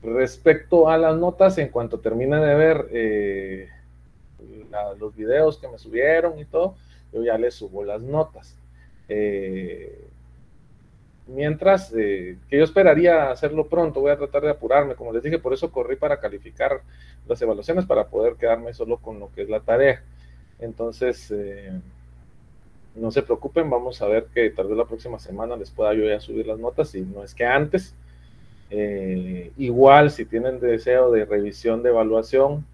Respecto a las notas, en cuanto termine de ver los videos que me subieron y todo, yo ya les subo las notas. Mientras, que yo esperaría hacerlo pronto, voy a tratar de apurarme, como les dije, por eso corrí para calificar las evaluaciones, para poder quedarme solo con lo que es la tarea. Entonces, no se preocupen, vamos a ver que tal vez la próxima semana les pueda yo ya subir las notas, si no es que antes. Igual, si tienen deseo de revisión de evaluación,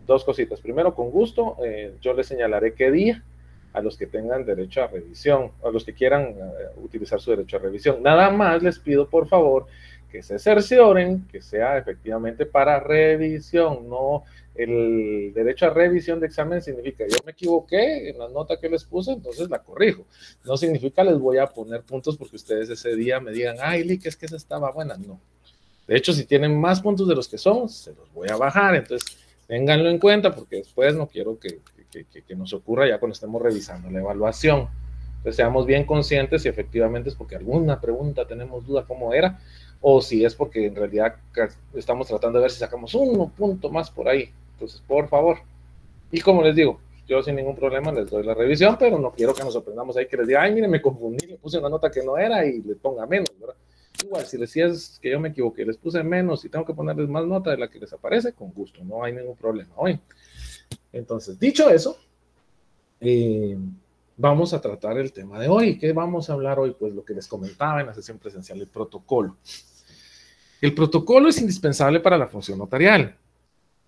dos cositas. Primero, con gusto, yo les señalaré qué día a los que tengan derecho a revisión, a los que quieran utilizar su derecho a revisión. Nada más les pido, por favor, que se cercioren que sea efectivamente para revisión, no el derecho a revisión de examen significa yo me equivoqué en la nota que les puse, entonces la corrijo. No significa les voy a poner puntos porque ustedes ese día me digan, ay, Lick, es que esa estaba buena. No. De hecho, si tienen más puntos de los que son, se los voy a bajar. Entonces, ténganlo en cuenta porque después no quiero que nos ocurra ya cuando estemos revisando la evaluación. Entonces, seamos bien conscientes si efectivamente es porque alguna pregunta tenemos duda cómo era o si es porque en realidad estamos tratando de ver si sacamos un punto más por ahí. Entonces, por favor. Y como les digo, yo sin ningún problema les doy la revisión, pero no quiero que nos sorprendamos ahí que les diga, ay, miren, me confundí, le puse una nota que no era y le ponga menos, ¿verdad? Igual, si les decías que yo me equivoqué, les puse menos y tengo que ponerles más nota de la que les aparece, con gusto, no hay ningún problema hoy. Entonces, dicho eso, vamos a tratar el tema de hoy. ¿Qué vamos a hablar hoy? Pues lo que les comentaba en la sesión presencial, el protocolo. El protocolo es indispensable para la función notarial.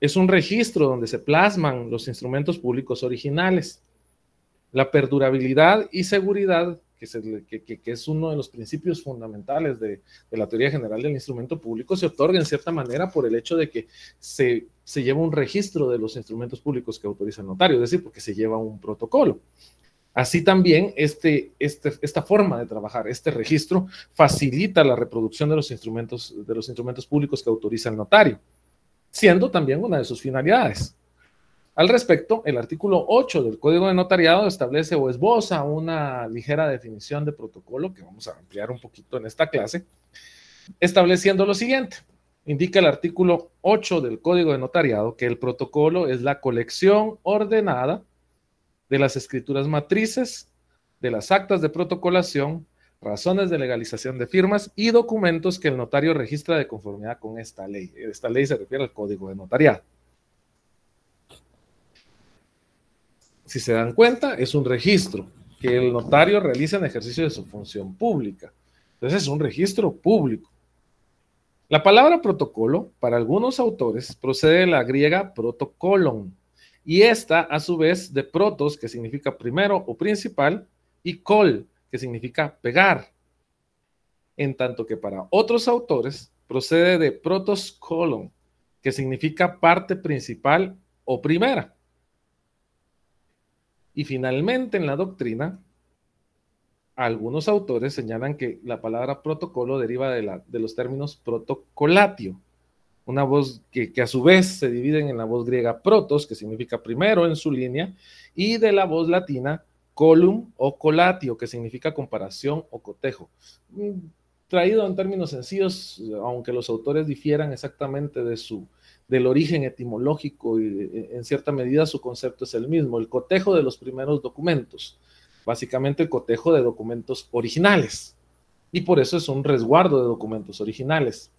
Es un registro donde se plasman los instrumentos públicos originales. La perdurabilidad y seguridad, que es uno de los principios fundamentales de la teoría general del instrumento público, se otorga en cierta manera por el hecho de que se lleva un registro de los instrumentos públicos que autoriza el notario, es decir, porque se lleva un protocolo. Así también esta forma de trabajar, este registro, facilita la reproducción de los instrumentos públicos que autoriza el notario, siendo también una de sus finalidades. Al respecto, el artículo 8 del Código de Notariado establece o esboza una ligera definición de protocolo que vamos a ampliar un poquito en esta clase, estableciendo lo siguiente. Indica el artículo 8 del Código de Notariado que el protocolo es la colección ordenada de las escrituras matrices, de las actas de protocolación, razones de legalización de firmas y documentos que el notario registra de conformidad con esta ley. Esta ley se refiere al Código de Notariado. Si se dan cuenta, es un registro que el notario realiza en ejercicio de su función pública. Entonces es un registro público. La palabra protocolo, para algunos autores, procede de la griega protokolon, y esta, a su vez, de protos, que significa primero o principal, y kol, que significa pegar. En tanto que para otros autores, procede de protos kolon, que significa parte principal o primera. Y finalmente, en la doctrina, algunos autores señalan que la palabra protocolo deriva de los términos protocolatio, una voz que a su vez se dividen en la voz griega protos, que significa primero en su línea, y de la voz latina colum o colatio, que significa comparación o cotejo. Traído en términos sencillos, aunque los autores difieran exactamente del origen etimológico y en cierta medida su concepto es el mismo, el cotejo de los primeros documentos, básicamente el cotejo de documentos originales, y por eso es un resguardo de documentos originales.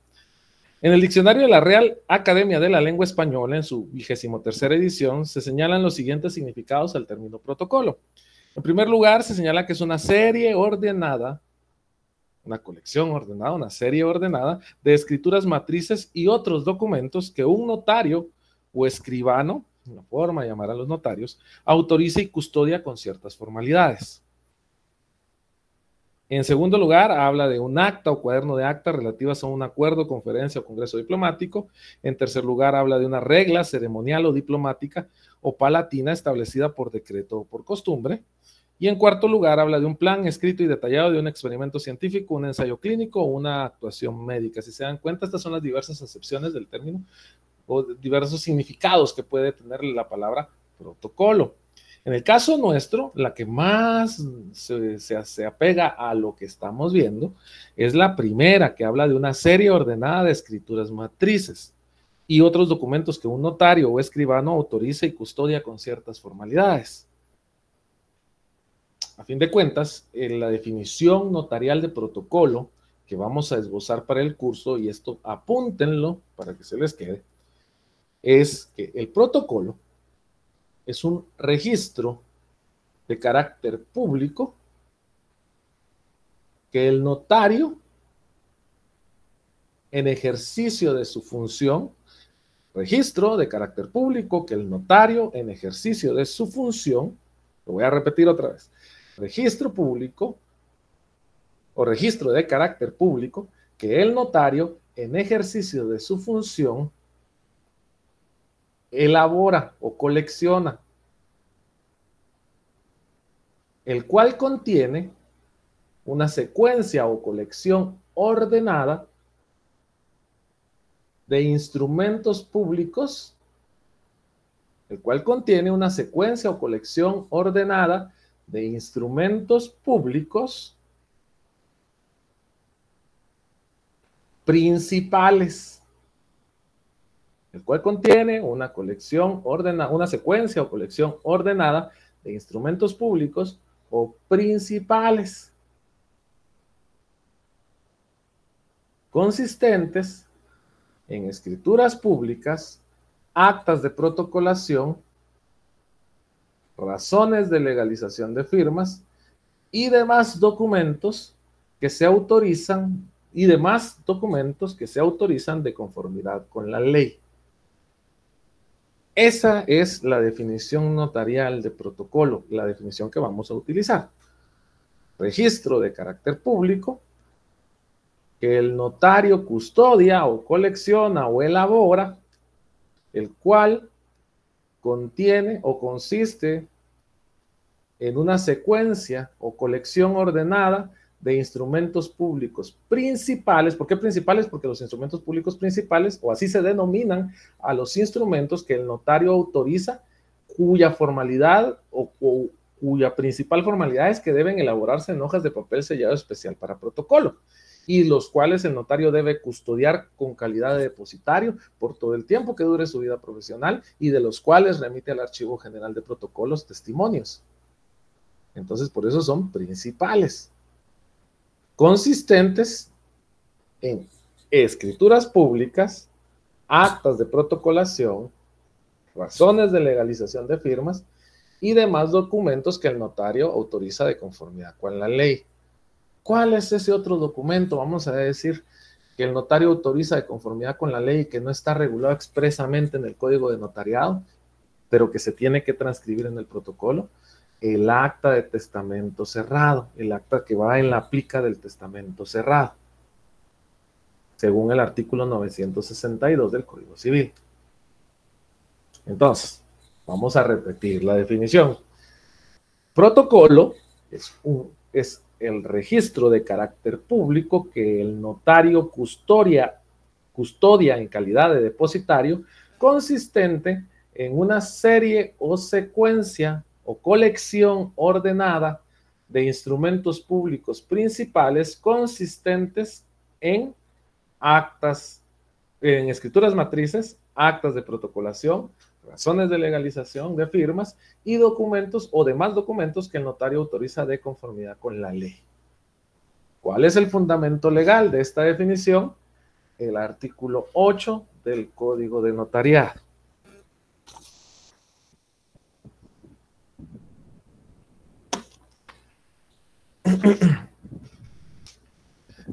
En el diccionario de la Real Academia de la Lengua Española, en su 23ª edición, se señalan los siguientes significados al término protocolo. En primer lugar, se señala que es una serie ordenada, una colección ordenada, una serie ordenada de escrituras matrices y otros documentos que un notario o escribano, una forma de llamar a los notarios, autoriza y custodia con ciertas formalidades. En segundo lugar, habla de un acta o cuaderno de actas relativas a un acuerdo, conferencia o congreso diplomático. En tercer lugar, habla de una regla ceremonial o diplomática o palatina establecida por decreto o por costumbre. Y en cuarto lugar, habla de un plan escrito y detallado de un experimento científico, un ensayo clínico o una actuación médica. Si se dan cuenta, estas son las diversas acepciones del término o diversos significados que puede tener la palabra protocolo. En el caso nuestro, la que más se apega a lo que estamos viendo es la primera, que habla de una serie ordenada de escrituras matrices y otros documentos que un notario o escribano autoriza y custodia con ciertas formalidades. A fin de cuentas, en la definición notarial de protocolo que vamos a esbozar para el curso, y esto apúntenlo para que se les quede, es que el protocolo es un registro de carácter público que el notario, en ejercicio de su función, registro de carácter público que el notario, en ejercicio de su función, lo voy a repetir otra vez, registro público o registro de carácter público que el notario, en ejercicio de su función, elabora o colecciona, el cual contiene una secuencia o colección ordenada de instrumentos públicos, el cual contiene una secuencia o colección ordenada de instrumentos públicos principales, el cual contiene una colección ordenada, una secuencia o colección ordenada de instrumentos públicos o principales, consistentes en escrituras públicas, actas de protocolación, razones de legalización de firmas y demás documentos que se autorizan de conformidad con la ley. Esa es la definición notarial de protocolo, la definición que vamos a utilizar. Registro de carácter público que el notario custodia o colecciona o elabora, el cual contiene o consiste en una secuencia o colección ordenada de instrumentos públicos principales. ¿Por qué principales? Porque los instrumentos públicos principales, o así se denominan a los instrumentos que el notario autoriza, cuya formalidad o cuya principal formalidad es que deben elaborarse en hojas de papel sellado especial para protocolo, y los cuales el notario debe custodiar con calidad de depositario por todo el tiempo que dure su vida profesional, y de los cuales remite al Archivo General de Protocolos testimonios. Entonces, por eso son principales, consistentes en escrituras públicas, actas de protocolación, razones de legalización de firmas y demás documentos que el notario autoriza de conformidad con la ley. ¿Cuál es ese otro documento? Vamos a decir que el notario autoriza de conformidad con la ley y que no está regulado expresamente en el Código de Notariado, pero que se tiene que transcribir en el protocolo. El acta de testamento cerrado, el acta que va en la plica del testamento cerrado, según el artículo 962 del Código Civil. Entonces, vamos a repetir la definición. Protocolo es el registro de carácter público que el notario custodia en calidad de depositario, consistente en una serie o secuencia o colección ordenada de instrumentos públicos principales consistentes en actas, en escrituras matrices, actas de protocolación, razones de legalización de firmas y documentos o demás documentos que el notario autoriza de conformidad con la ley. ¿Cuál es el fundamento legal de esta definición? El artículo 8 del Código de Notariado.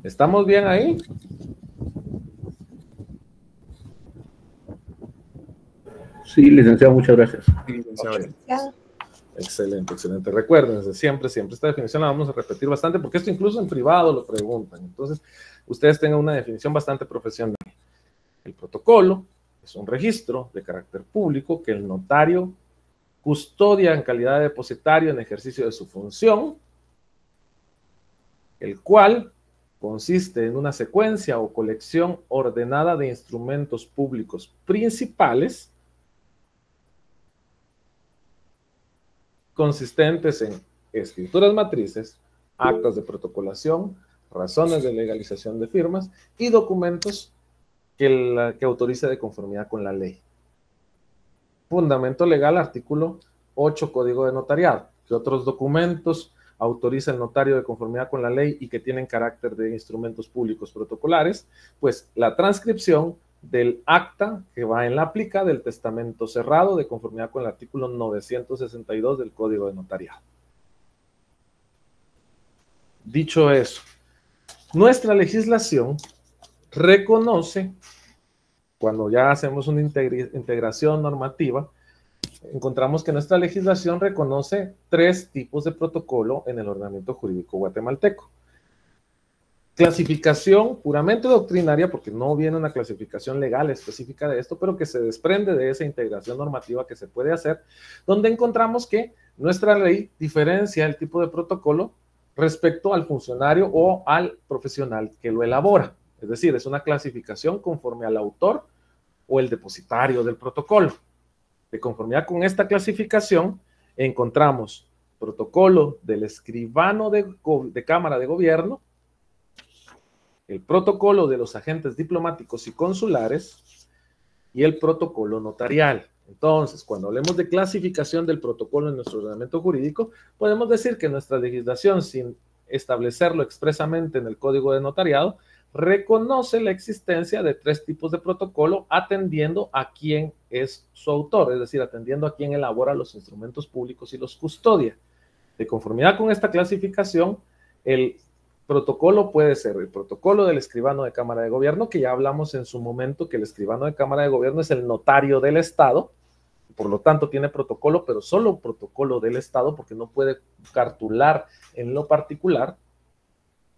¿Estamos bien ahí? Sí, licenciado, muchas gracias. Okay. Excelente, excelente. Recuerden, siempre esta definición la vamos a repetir bastante, porque esto incluso en privado lo preguntan. Entonces, ustedes tengan una definición bastante profesional. El protocolo es un registro de carácter público que el notario custodia en calidad de depositario en ejercicio de su función, el cual consiste en una secuencia o colección ordenada de instrumentos públicos principales consistentes en escrituras matrices, actas de protocolación, razones de legalización de firmas y documentos que autorice de conformidad con la ley. Fundamento legal, artículo 8, Código de Notariado. ¿Qué otros documentos autoriza el notario de conformidad con la ley y que tienen carácter de instrumentos públicos protocolares? Pues la transcripción del acta que va en la plica del testamento cerrado de conformidad con el artículo 962 del Código de Notariado. Dicho eso, nuestra legislación reconoce, cuando ya hacemos una integración normativa, encontramos que nuestra legislación reconoce 3 tipos de protocolo en el ordenamiento jurídico guatemalteco. Clasificación puramente doctrinaria, porque no viene una clasificación legal específica de esto, pero que se desprende de esa integración normativa que se puede hacer, donde encontramos que nuestra ley diferencia el tipo de protocolo respecto al funcionario o al profesional que lo elabora. Es decir, es una clasificación conforme al autor o el depositario del protocolo. De conformidad con esta clasificación, encontramos protocolo del escribano de Cámara de Gobierno, el protocolo de los agentes diplomáticos y consulares y el protocolo notarial. Entonces, cuando hablemos de clasificación del protocolo en nuestro ordenamiento jurídico, podemos decir que nuestra legislación, sin establecerlo expresamente en el Código de Notariado, reconoce la existencia de 3 tipos de protocolo atendiendo a quién es su autor, es decir, atendiendo a quién elabora los instrumentos públicos y los custodia. De conformidad con esta clasificación, el protocolo puede ser el protocolo del escribano de Cámara de Gobierno, que ya hablamos en su momento que el escribano de Cámara de Gobierno es el notario del Estado, por lo tanto tiene protocolo, pero solo protocolo del Estado, porque no puede cartular en lo particular.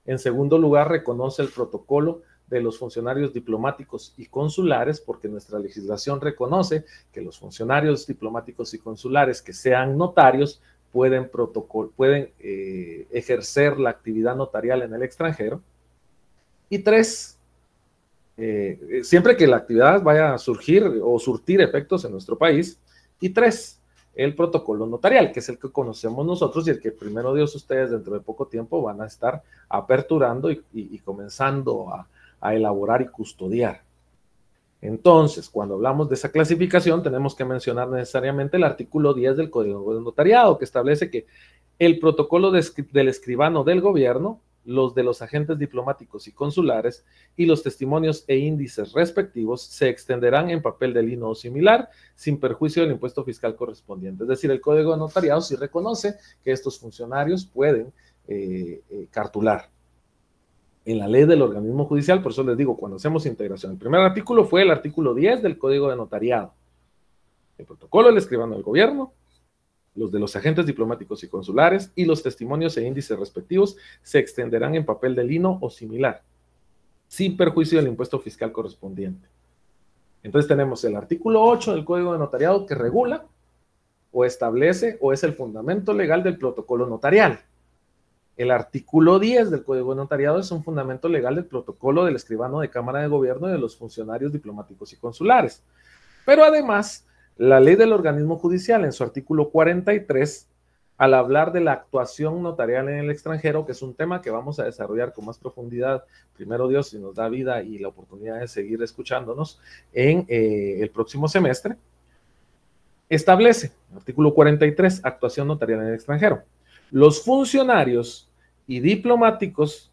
En segundo lugar, reconoce el protocolo de los funcionarios diplomáticos y consulares, porque nuestra legislación reconoce que los funcionarios diplomáticos y consulares que sean notarios pueden ejercer la actividad notarial en el extranjero. Y 3, siempre que la actividad vaya a surgir o surtir efectos en nuestro país. Y 3, el protocolo notarial, que es el que conocemos nosotros y el que primero Dios ustedes dentro de poco tiempo van a estar aperturando y comenzando a elaborar y custodiar. Entonces, cuando hablamos de esa clasificación, tenemos que mencionar necesariamente el artículo 10 del Código de Notariado, que establece que el protocolo del escribano del gobierno, los de los agentes diplomáticos y consulares y los testimonios e índices respectivos se extenderán en papel de lino o similar sin perjuicio del impuesto fiscal correspondiente. Es decir, el Código de Notariado sí reconoce que estos funcionarios pueden cartular. En la ley del organismo judicial, por eso les digo, cuando hacemos integración, el primer artículo fue el artículo 10 del Código de Notariado. El protocolo del escribano del gobierno, los de los agentes diplomáticos y consulares y los testimonios e índices respectivos se extenderán en papel de lino o similar, sin perjuicio del impuesto fiscal correspondiente. Entonces tenemos el artículo 8 del Código de Notariado que regula o establece o es el fundamento legal del protocolo notarial. El artículo 10 del Código de Notariado es un fundamento legal del protocolo del escribano de Cámara de Gobierno y de los funcionarios diplomáticos y consulares. Pero además, la ley del organismo judicial en su artículo 43, al hablar de la actuación notarial en el extranjero, que es un tema que vamos a desarrollar con más profundidad, primero Dios, si nos da vida y la oportunidad de seguir escuchándonos en el próximo semestre, establece, artículo 43, actuación notarial en el extranjero. Los funcionarios diplomáticos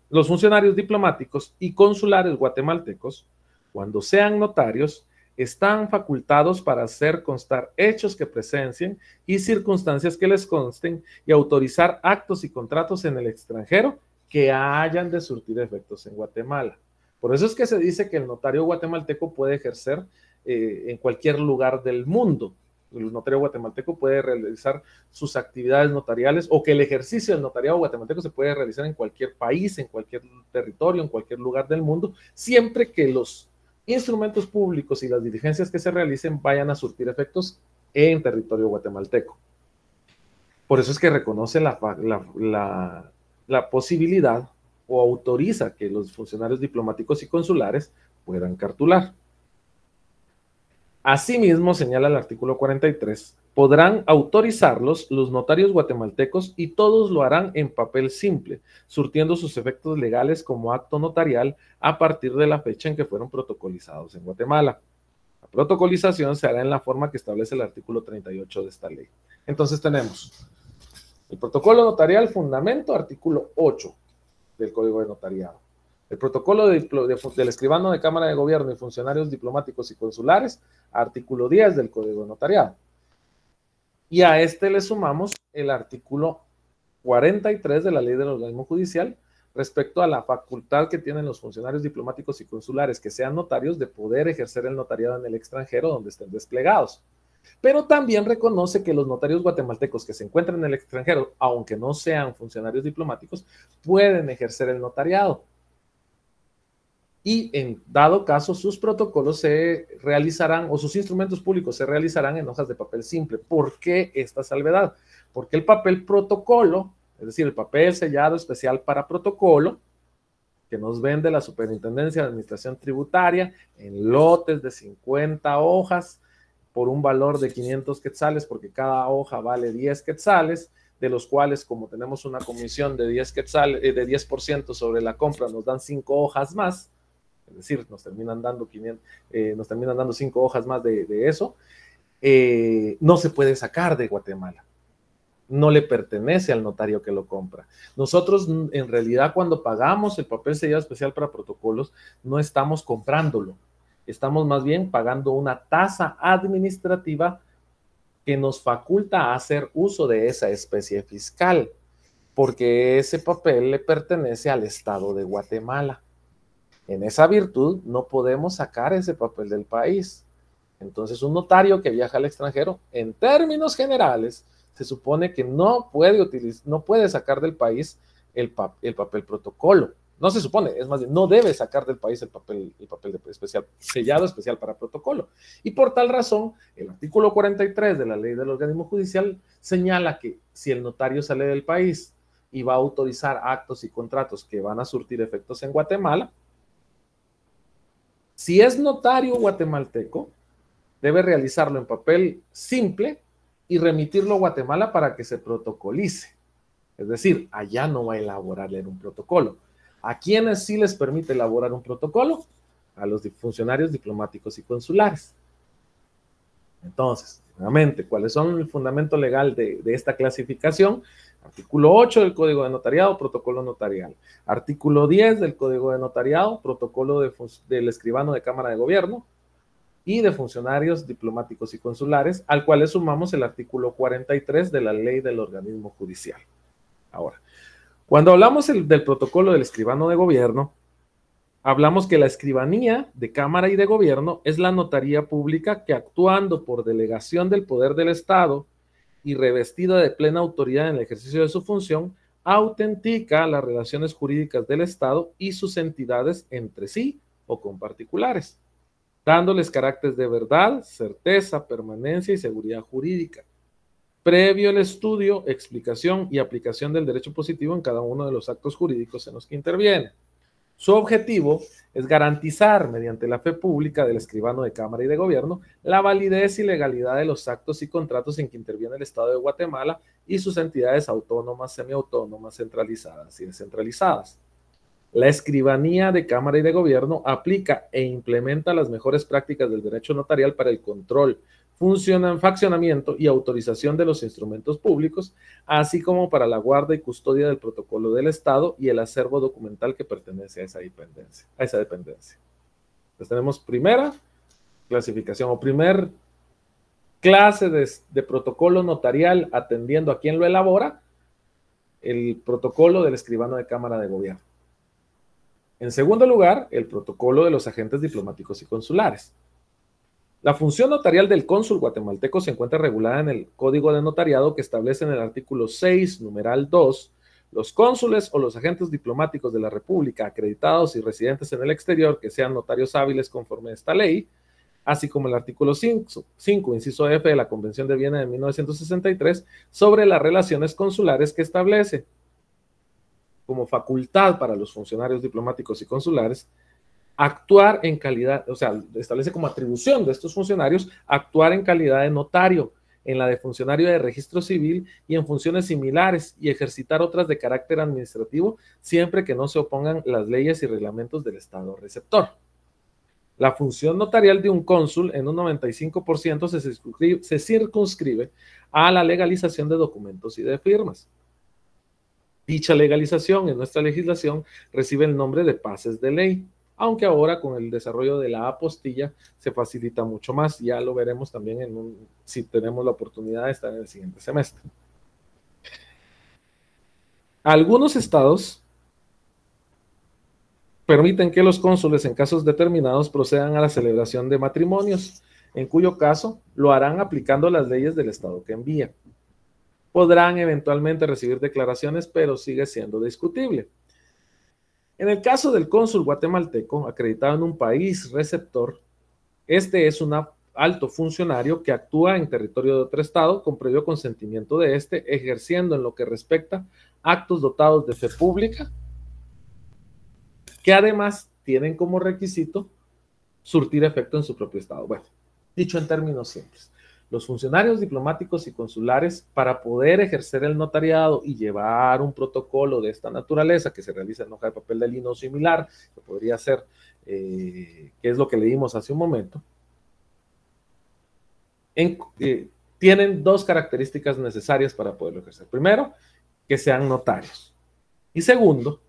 y consulares guatemaltecos, cuando sean notarios, están facultados para hacer constar hechos que presencien y circunstancias que les consten y autorizar actos y contratos en el extranjero que hayan de surtir efectos en Guatemala. Por eso es que se dice que el notario guatemalteco puede ejercer en cualquier lugar del mundo. El notario guatemalteco puede realizar sus actividades notariales o que el ejercicio del notariado guatemalteco se puede realizar en cualquier país, en cualquier territorio, en cualquier lugar del mundo, siempre que los instrumentos públicos y las diligencias que se realicen vayan a surtir efectos en territorio guatemalteco. Por eso es que reconoce la posibilidad o autoriza que los funcionarios diplomáticos y consulares puedan cartular. Asimismo, señala el artículo 43 Podrán autorizarlos los notarios guatemaltecos y todos lo harán en papel simple, surtiendo sus efectos legales como acto notarial a partir de la fecha en que fueron protocolizados en Guatemala. La protocolización se hará en la forma que establece el artículo 38 de esta ley. Entonces tenemos el protocolo notarial, fundamento, artículo 8 del Código de Notariado. El protocolo del escribano de Cámara de Gobierno y funcionarios diplomáticos y consulares, artículo 10 del Código de Notariado. Y a este le sumamos el artículo 43 de la Ley del Organismo Judicial respecto a la facultad que tienen los funcionarios diplomáticos y consulares que sean notarios de poder ejercer el notariado en el extranjero donde estén desplegados. Pero también reconoce que los notarios guatemaltecos que se encuentran en el extranjero, aunque no sean funcionarios diplomáticos, pueden ejercer el notariado. Y en dado caso, sus protocolos se realizarán, o sus instrumentos públicos se realizarán en hojas de papel simple. ¿Por qué esta salvedad? Porque el papel protocolo, es decir, el papel sellado especial para protocolo, que nos vende la Superintendencia de Administración Tributaria en lotes de 50 hojas por un valor de 500 quetzales, porque cada hoja vale 10 quetzales, de los cuales, como tenemos una comisión de 10 quetzales, de 10% sobre la compra, nos dan 5 hojas más. Es decir, nos terminan dando 5 hojas más de eso, no se puede sacar de Guatemala. No le pertenece al notario que lo compra. Nosotros, en realidad, cuando pagamos el papel sellado especial para protocolos, no estamos comprándolo. Estamos más bien pagando una tasa administrativa que nos faculta a hacer uso de esa especie fiscal, porque ese papel le pertenece al Estado de Guatemala. En esa virtud, no podemos sacar ese papel del país. Entonces, un notario que viaja al extranjero, en términos generales, se supone que no puede sacar del país el papel protocolo. No se supone, es más bien, no debe sacar del país el papel sellado especial para protocolo. Y por tal razón, el artículo 43 de la Ley del Organismo Judicial señala que si el notario sale del país y va a autorizar actos y contratos que van a surtir efectos en Guatemala, si es notario guatemalteco, debe realizarlo en papel simple y remitirlo a Guatemala para que se protocolice. Es decir, allá no va a elaborarle un protocolo. ¿A quiénes sí les permite elaborar un protocolo? A los funcionarios diplomáticos y consulares. Entonces, nuevamente, ¿cuáles son el fundamento legal de esta clasificación? Artículo 8 del Código de Notariado, protocolo notarial. Artículo 10 del Código de Notariado, protocolo del escribano de Cámara de Gobierno y de funcionarios diplomáticos y consulares, al cual le sumamos el artículo 43 de la Ley del Organismo Judicial. Ahora, cuando hablamos del protocolo del escribano de gobierno, hablamos que la escribanía de Cámara y de Gobierno es la notaría pública que, actuando por delegación del poder del Estado y revestida de plena autoridad en el ejercicio de su función, autentica las relaciones jurídicas del Estado y sus entidades entre sí o con particulares, dándoles carácter de verdad, certeza, permanencia y seguridad jurídica, previo el estudio, explicación y aplicación del derecho positivo en cada uno de los actos jurídicos en los que interviene. Su objetivo es garantizar, mediante la fe pública del escribano de Cámara y de Gobierno, la validez y legalidad de los actos y contratos en que interviene el Estado de Guatemala y sus entidades autónomas, semiautónomas, centralizadas y descentralizadas. La escribanía de Cámara y de Gobierno aplica e implementa las mejores prácticas del derecho notarial para el control, faccionamiento y autorización de los instrumentos públicos, así como para la guarda y custodia del protocolo del Estado y el acervo documental que pertenece a esa dependencia. Entonces tenemos primera clasificación o primer clase de protocolo notarial atendiendo a quien lo elabora, el protocolo del escribano de Cámara de Gobierno. En segundo lugar, el protocolo de los agentes diplomáticos y consulares. La función notarial del cónsul guatemalteco se encuentra regulada en el Código de Notariado que establece en el artículo 6, numeral 2, los cónsules o los agentes diplomáticos de la República acreditados y residentes en el exterior que sean notarios hábiles conforme a esta ley, así como el artículo 5, inciso F de la Convención de Viena de 1963 sobre las relaciones consulares que establece como facultad para los funcionarios diplomáticos y consulares actuar en calidad, o sea, establece como atribución de estos funcionarios actuar en calidad de notario en la de funcionario de registro civil y en funciones similares y ejercitar otras de carácter administrativo siempre que no se opongan las leyes y reglamentos del Estado receptor. La función notarial de un cónsul en un 95% se circunscribe a la legalización de documentos y de firmas. Dicha legalización en nuestra legislación recibe el nombre de pases de ley, aunque ahora con el desarrollo de la apostilla se facilita mucho más. Ya lo veremos también si tenemos la oportunidad de estar en el siguiente semestre. Algunos estados permiten que los cónsules en casos determinados procedan a la celebración de matrimonios, en cuyo caso lo harán aplicando las leyes del estado que envía. Podrán eventualmente recibir declaraciones, pero sigue siendo discutible. En el caso del cónsul guatemalteco acreditado en un país receptor, este es un alto funcionario que actúa en territorio de otro estado con previo consentimiento de este, ejerciendo en lo que respecta actos dotados de fe pública, que además tienen como requisito surtir efecto en su propio estado. Bueno, dicho en términos simples, los funcionarios diplomáticos y consulares, para poder ejercer el notariado y llevar un protocolo de esta naturaleza que se realiza en hoja de papel de lino similar, que podría ser, que es lo que leímos hace un momento, tienen dos características necesarias para poderlo ejercer. Primero, que sean notarios. Y segundo,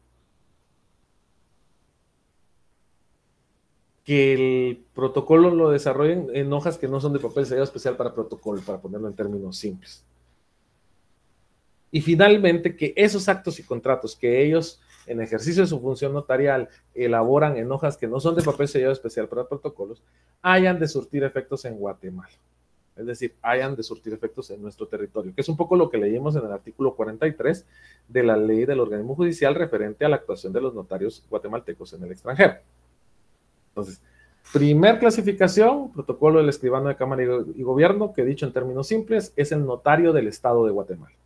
que el protocolo lo desarrollen en hojas que no son de papel sellado especial para protocolo, para ponerlo en términos simples. Y finalmente, que esos actos y contratos que ellos, en ejercicio de su función notarial, elaboran en hojas que no son de papel sellado especial para protocolos, hayan de surtir efectos en Guatemala. Es decir, hayan de surtir efectos en nuestro territorio, que es un poco lo que leímos en el artículo 43 de la ley del organismo judicial referente a la actuación de los notarios guatemaltecos en el extranjero. Entonces, primer clasificación, protocolo del escribano de Cámara y Gobierno, que dicho en términos simples, es el notario del Estado de Guatemala.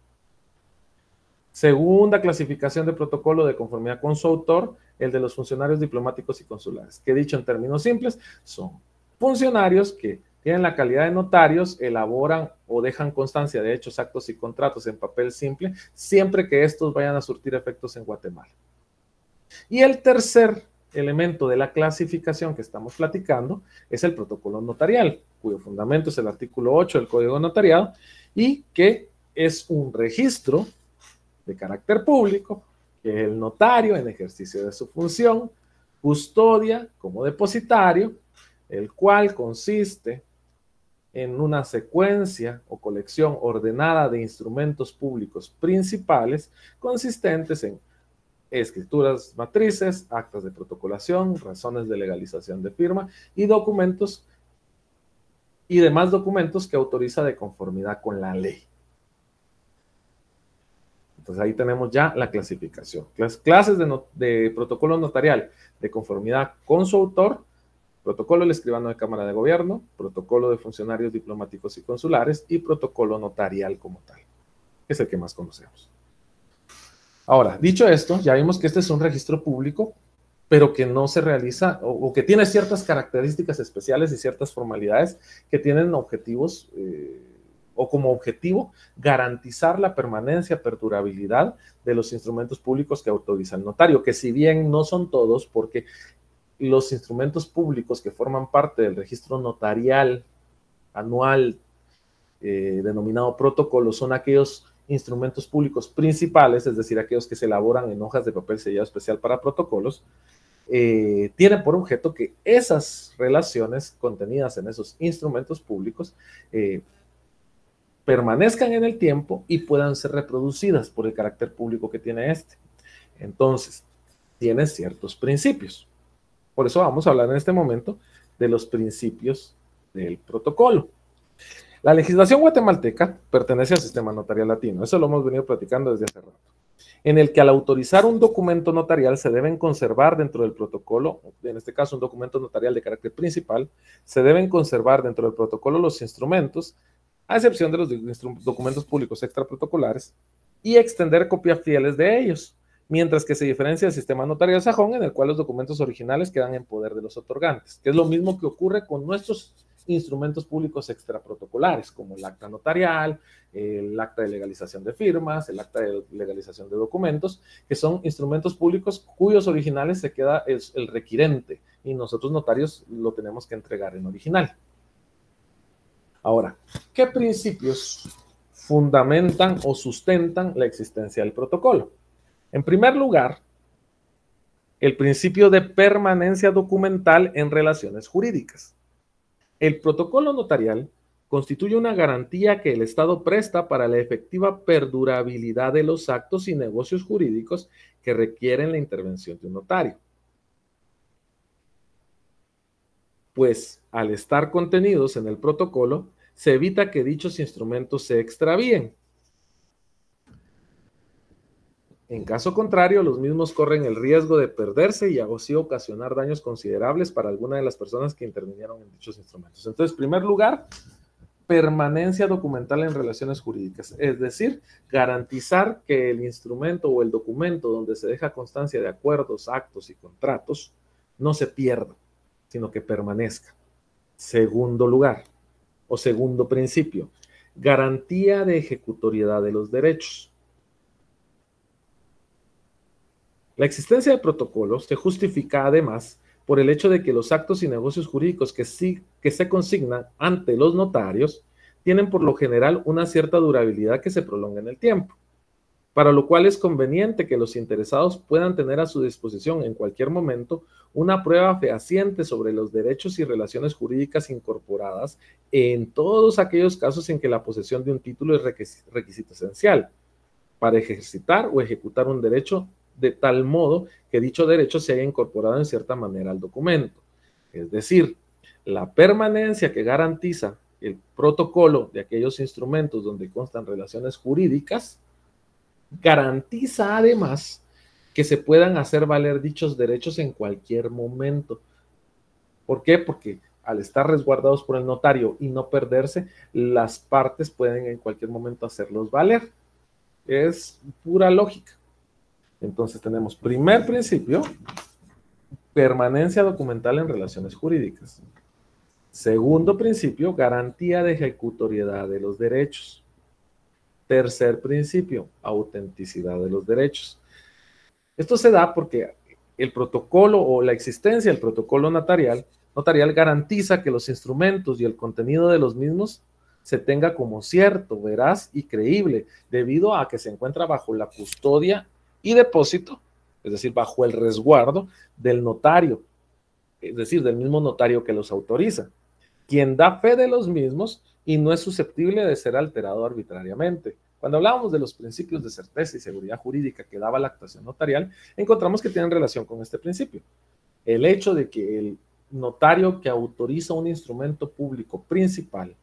Segunda clasificación de protocolo de conformidad con su autor, el de los funcionarios diplomáticos y consulares, que dicho en términos simples, son funcionarios que tienen la calidad de notarios, elaboran o dejan constancia de hechos, actos y contratos en papel simple, siempre que estos vayan a surtir efectos en Guatemala. Y el tercer elemento de la clasificación que estamos platicando es el protocolo notarial, cuyo fundamento es el artículo 8 del Código Notariado y que es un registro de carácter público que el notario, en ejercicio de su función, custodia como depositario, el cual consiste en una secuencia o colección ordenada de instrumentos públicos principales consistentes en escrituras matrices, actas de protocolación, razones de legalización de firma y documentos y demás documentos que autoriza de conformidad con la ley. Entonces ahí tenemos ya la clasificación. Las clases de protocolo notarial de conformidad con su autor, protocolo del escribano de Cámara de Gobierno, protocolo de funcionarios diplomáticos y consulares y protocolo notarial como tal, que es el que más conocemos. Ahora, dicho esto, ya vimos que este es un registro público, pero que no se realiza o que tiene ciertas características especiales y ciertas formalidades que tienen objetivos o como objetivo garantizar la permanencia, perdurabilidad de los instrumentos públicos que autoriza el notario, que si bien no son todos, porque los instrumentos públicos que forman parte del registro notarial anual denominado protocolo son aquellos instrumentos públicos principales, es decir, aquellos que se elaboran en hojas de papel sellado especial para protocolos, tienen por objeto que esas relaciones contenidas en esos instrumentos públicos permanezcan en el tiempo y puedan ser reproducidas por el carácter público que tiene este. Entonces, tiene ciertos principios. Por eso vamos a hablar en este momento de los principios del protocolo. La legislación guatemalteca pertenece al sistema notarial latino, eso lo hemos venido platicando desde hace rato, en el que al autorizar un documento notarial se deben conservar dentro del protocolo, en este caso un documento notarial de carácter principal, se deben conservar dentro del protocolo los instrumentos, a excepción de los documentos públicos extraprotocolares, y extender copias fieles de ellos, mientras que se diferencia del sistema notarial sajón, en el cual los documentos originales quedan en poder de los otorgantes, que es lo mismo que ocurre con nuestros instrumentos públicos extraprotocolares, como el acta notarial, el acta de legalización de firmas, el acta de legalización de documentos, que son instrumentos públicos cuyos originales se queda el requirente y nosotros notarios lo tenemos que entregar en original. Ahora, ¿qué principios fundamentan o sustentan la existencia del protocolo? En primer lugar, el principio de permanencia documental en relaciones jurídicas. El protocolo notarial constituye una garantía que el Estado presta para la efectiva perdurabilidad de los actos y negocios jurídicos que requieren la intervención de un notario. Pues, al estar contenidos en el protocolo, se evita que dichos instrumentos se extravíen. En caso contrario, los mismos corren el riesgo de perderse y así ocasionar daños considerables para alguna de las personas que intervinieron en dichos instrumentos. Entonces, en primer lugar, permanencia documental en relaciones jurídicas, es decir, garantizar que el instrumento o el documento donde se deja constancia de acuerdos, actos y contratos no se pierda, sino que permanezca. Segundo lugar, o segundo principio, garantía de ejecutoriedad de los derechos. La existencia de protocolos se justifica además por el hecho de que los actos y negocios jurídicos que se consignan ante los notarios tienen por lo general una cierta durabilidad que se prolonga en el tiempo, para lo cual es conveniente que los interesados puedan tener a su disposición en cualquier momento una prueba fehaciente sobre los derechos y relaciones jurídicas incorporadas en todos aquellos casos en que la posesión de un título es requisito esencial para ejercitar o ejecutar un derecho, de tal modo que dicho derecho se haya incorporado en cierta manera al documento. Es decir, la permanencia que garantiza el protocolo de aquellos instrumentos donde constan relaciones jurídicas garantiza además que se puedan hacer valer dichos derechos en cualquier momento. ¿Por qué? Porque al estar resguardados por el notario y no perderse, las partes pueden en cualquier momento hacerlos valer. Es pura lógica. Entonces tenemos primer principio, permanencia documental en relaciones jurídicas. Segundo principio, garantía de ejecutoriedad de los derechos. Tercer principio, autenticidad de los derechos. Esto se da porque el protocolo o la existencia del protocolo notarial garantiza que los instrumentos y el contenido de los mismos se tenga como cierto, veraz y creíble, debido a que se encuentra bajo la custodia y depósito, es decir, bajo el resguardo del notario, es decir, del mismo notario que los autoriza, quien da fe de los mismos y no es susceptible de ser alterado arbitrariamente. Cuando hablábamos de los principios de certeza y seguridad jurídica que daba la actuación notarial, encontramos que tienen relación con este principio. El hecho de que el notario que autoriza un instrumento público principal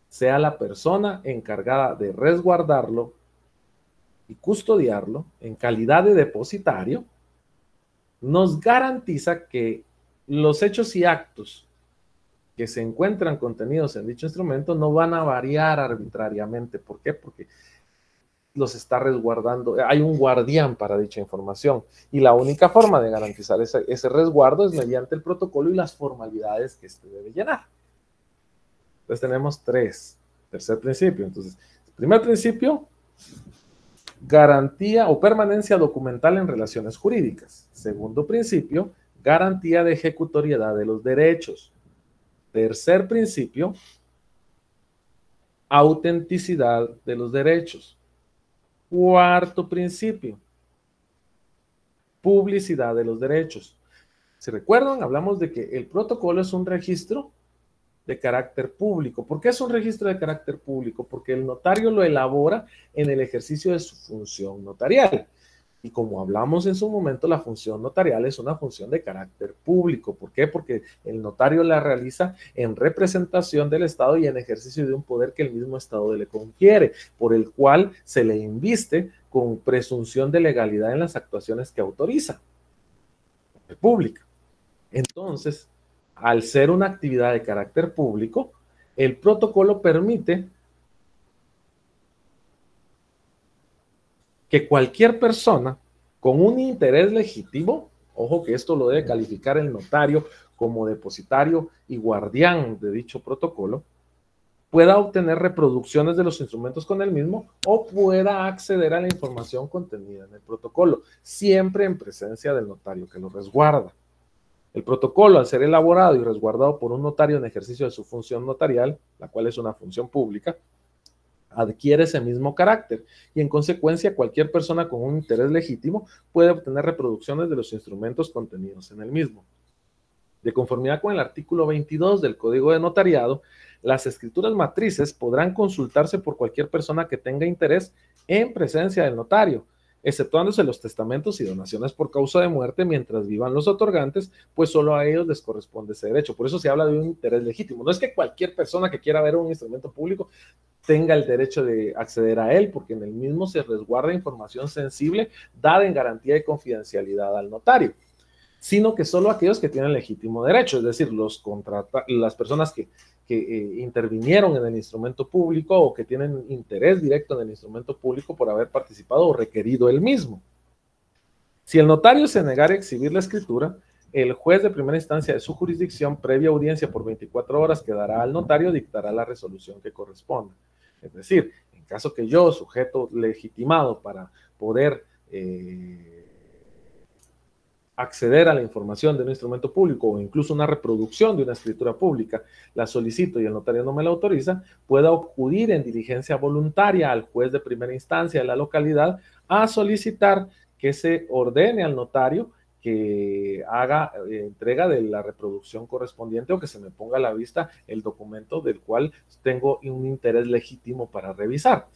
sea la persona encargada de resguardarlo y custodiarlo en calidad de depositario, nos garantiza que los hechos y actos que se encuentran contenidos en dicho instrumento no van a variar arbitrariamente. ¿Por qué? Porque los está resguardando, hay un guardián para dicha información y la única forma de garantizar ese resguardo es mediante el protocolo y las formalidades que éste debe llenar. Entonces tenemos tercer principio. Entonces, primer principio, garantía o permanencia documental en relaciones jurídicas. Segundo principio, garantía de ejecutoriedad de los derechos. Tercer principio, autenticidad de los derechos. Cuarto principio, publicidad de los derechos. Si recuerdan, hablamos de que el protocolo es un registro de carácter público. ¿Por qué es un registro de carácter público? Porque el notario lo elabora en el ejercicio de su función notarial. Y como hablamos en su momento, la función notarial es una función de carácter público. ¿Por qué? Porque el notario la realiza en representación del Estado y en ejercicio de un poder que el mismo Estado le confiere, por el cual se le inviste con presunción de legalidad en las actuaciones que autoriza. Pública. Entonces, al ser una actividad de carácter público, el protocolo permite que cualquier persona con un interés legítimo Ojo que esto lo debe calificar el notario como depositario y guardián de dicho protocolo, pueda obtener reproducciones de los instrumentos con el mismo o pueda acceder a la información contenida en el protocolo, siempre en presencia del notario que lo resguarda. El protocolo, al ser elaborado y resguardado por un notario en ejercicio de su función notarial, la cual es una función pública, adquiere ese mismo carácter y en consecuencia cualquier persona con un interés legítimo puede obtener reproducciones de los instrumentos contenidos en el mismo. De conformidad con el artículo 22 del Código de Notariado, las escrituras matrices podrán consultarse por cualquier persona que tenga interés en presencia del notario, exceptuándose los testamentos y donaciones por causa de muerte mientras vivan los otorgantes, pues solo a ellos les corresponde ese derecho. Por eso se habla de un interés legítimo. No es que cualquier persona que quiera ver un instrumento público tenga el derecho de acceder a él, porque en el mismo se resguarda información sensible dada en garantía de confidencialidad al notario, sino que solo aquellos que tienen legítimo derecho, es decir, las personas que intervinieron en el instrumento público o que tienen interés directo en el instrumento público por haber participado o requerido el mismo. Si el notario se negara a exhibir la escritura, el juez de primera instancia de su jurisdicción, previa audiencia por 24 horas que dará al notario, dictará la resolución que corresponda. Es decir, en caso que yo, sujeto legitimado para poder acceder a la información de un instrumento público o incluso una reproducción de una escritura pública, la solicito y el notario no me la autoriza, pueda acudir en diligencia voluntaria al juez de primera instancia de la localidad a solicitar que se ordene al notario que haga entrega de la reproducción correspondiente o que se me ponga a la vista el documento del cual tengo un interés legítimo para revisar,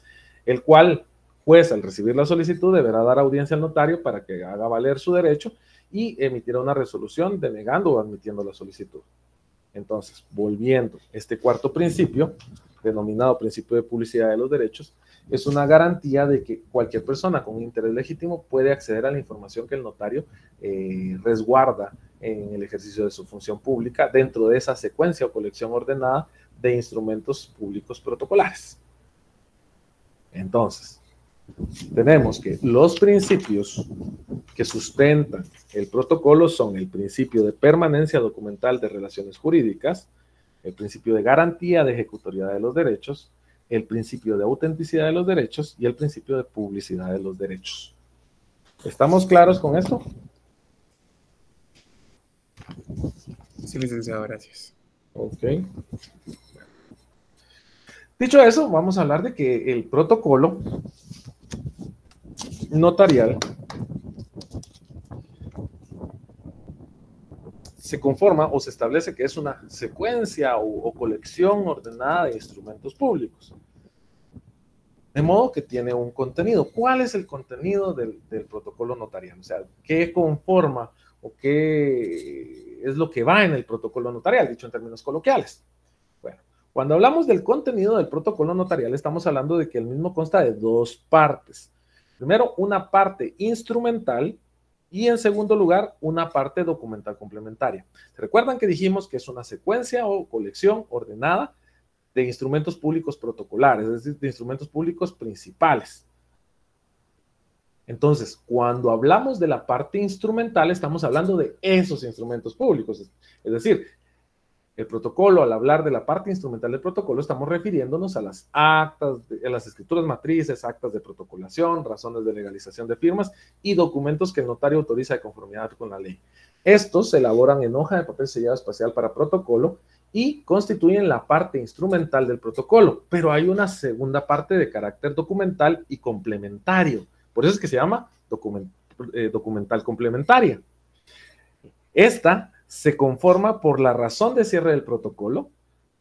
el cual juez al recibir la solicitud deberá dar audiencia al notario para que haga valer su derecho y emitirá una resolución denegando o admitiendo la solicitud. Entonces, volviendo, este cuarto principio, denominado principio de publicidad de los derechos, es una garantía de que cualquier persona con un interés legítimo puede acceder a la información que el notario resguarda en el ejercicio de su función pública dentro de esa secuencia o colección ordenada de instrumentos públicos protocolares. Entonces, tenemos que los principios que sustentan el protocolo son el principio de permanencia documental de relaciones jurídicas, el principio de garantía de ejecutoriedad de los derechos, el principio de autenticidad de los derechos y el principio de publicidad de los derechos. ¿Estamos claros con esto? Sí, licenciado, gracias. Ok. Dicho eso, vamos a hablar de que el protocolo notarial se conforma o se establece que es una secuencia o colección ordenada de instrumentos públicos. De modo que tiene un contenido. ¿Cuál es el contenido del protocolo notarial? O sea, ¿qué conforma o qué es lo que va en el protocolo notarial, dicho en términos coloquiales? Bueno, cuando hablamos del contenido del protocolo notarial, estamos hablando de que el mismo consta de dos partes. Primero, una parte instrumental y en segundo lugar, una parte documental complementaria. ¿Se recuerdan que dijimos que es una secuencia o colección ordenada de instrumentos públicos protocolares, es decir, de instrumentos públicos principales? Entonces, cuando hablamos de la parte instrumental, estamos hablando de esos instrumentos públicos. Es decir, el protocolo, al hablar de la parte instrumental del protocolo, estamos refiriéndonos a las actas, a las escrituras matrices, actas de protocolación, razones de legalización de firmas y documentos que el notario autoriza de conformidad con la ley. Estos se elaboran en hoja de papel sellado especial para protocolo y constituyen la parte instrumental del protocolo, pero hay una segunda parte de carácter documental y complementario. Por eso es que se llama documental complementaria. Esta se conforma por la razón de cierre del protocolo,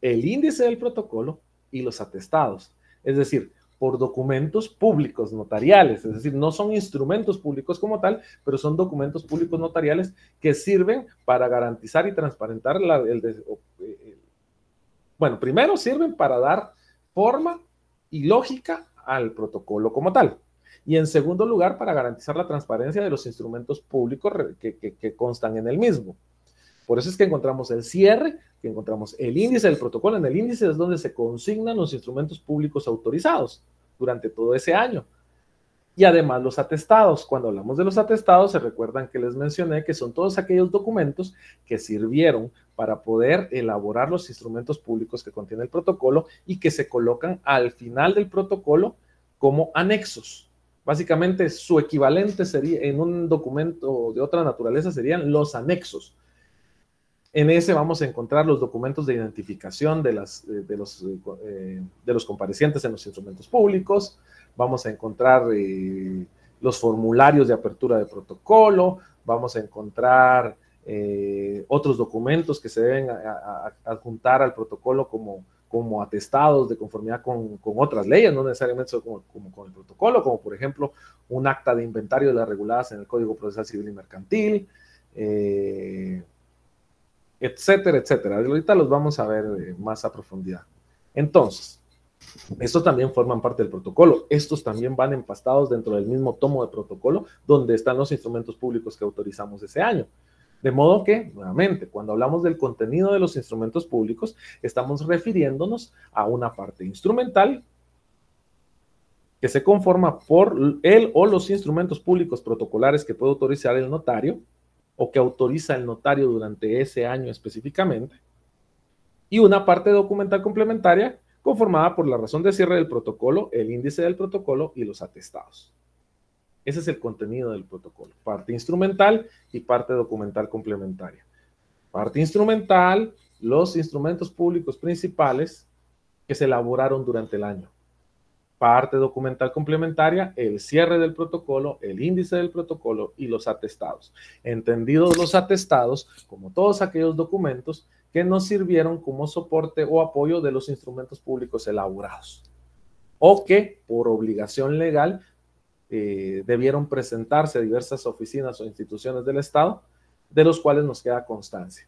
el índice del protocolo y los atestados. Es decir, por documentos públicos notariales. Es decir, no son instrumentos públicos como tal, pero son documentos públicos notariales que sirven para garantizar y transparentar bueno, primero sirven para dar forma y lógica al protocolo como tal. Y en segundo lugar, para garantizar la transparencia de los instrumentos públicos que constan en el mismo. Por eso es que encontramos el cierre, que encontramos el índice del protocolo. En el índice es donde se consignan los instrumentos públicos autorizados durante todo ese año. Y además los atestados. Cuando hablamos de los atestados, se recuerdan que les mencioné que son todos aquellos documentos que sirvieron para poder elaborar los instrumentos públicos que contiene el protocolo y que se colocan al final del protocolo como anexos. Básicamente su equivalente sería en un documento de otra naturaleza serían los anexos. En ese vamos a encontrar los documentos de identificación de los comparecientes en los instrumentos públicos, vamos a encontrar los formularios de apertura de protocolo, vamos a encontrar otros documentos que se deben adjuntar al protocolo como atestados de conformidad con otras leyes, no necesariamente como con el protocolo, como por ejemplo un acta de inventario de las reguladas en el Código Procesal Civil y Mercantil, etcétera, etcétera. Ahorita los vamos a ver más a profundidad. Entonces, estos también forman parte del protocolo. Estos también van empastados dentro del mismo tomo de protocolo donde están los instrumentos públicos que autorizamos ese año. De modo que, nuevamente, cuando hablamos del contenido de los instrumentos públicos, estamos refiriéndonos a una parte instrumental que se conforma por él o los instrumentos públicos protocolares que puede autorizar el notario o que autoriza el notario durante ese año específicamente, y una parte documental complementaria conformada por la razón de cierre del protocolo, el índice del protocolo y los atestados. Ese es el contenido del protocolo, parte instrumental y parte documental complementaria. Parte instrumental, los instrumentos públicos principales que se elaboraron durante el año. Parte documental complementaria, el cierre del protocolo, el índice del protocolo y los atestados. Entendidos los atestados como todos aquellos documentos que nos sirvieron como soporte o apoyo de los instrumentos públicos elaborados o que por obligación legal debieron presentarse a diversas oficinas o instituciones del Estado, de los cuales nos queda constancia.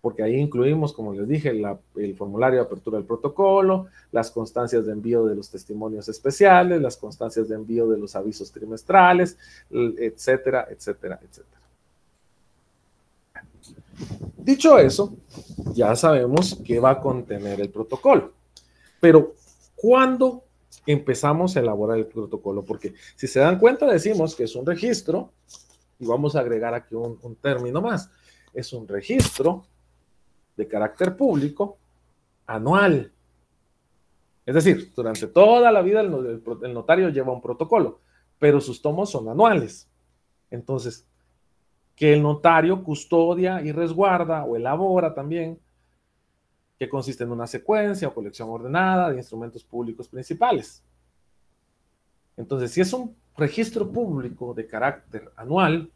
Porque ahí incluimos, como les dije, el formulario de apertura del protocolo, las constancias de envío de los testimonios especiales, las constancias de envío de los avisos trimestrales, etcétera, etcétera, etcétera. Dicho eso, ya sabemos qué va a contener el protocolo. Pero, ¿cuándo empezamos a elaborar el protocolo? Porque si se dan cuenta, decimos que es un registro, y vamos a agregar aquí un término más. Es un registro de carácter público anual. Es decir, durante toda la vida el notario lleva un protocolo, pero sus tomos son anuales. Entonces, que el notario custodia y resguarda o elabora también, que consiste en una secuencia o colección ordenada de instrumentos públicos principales. Entonces, si es un registro público de carácter anual,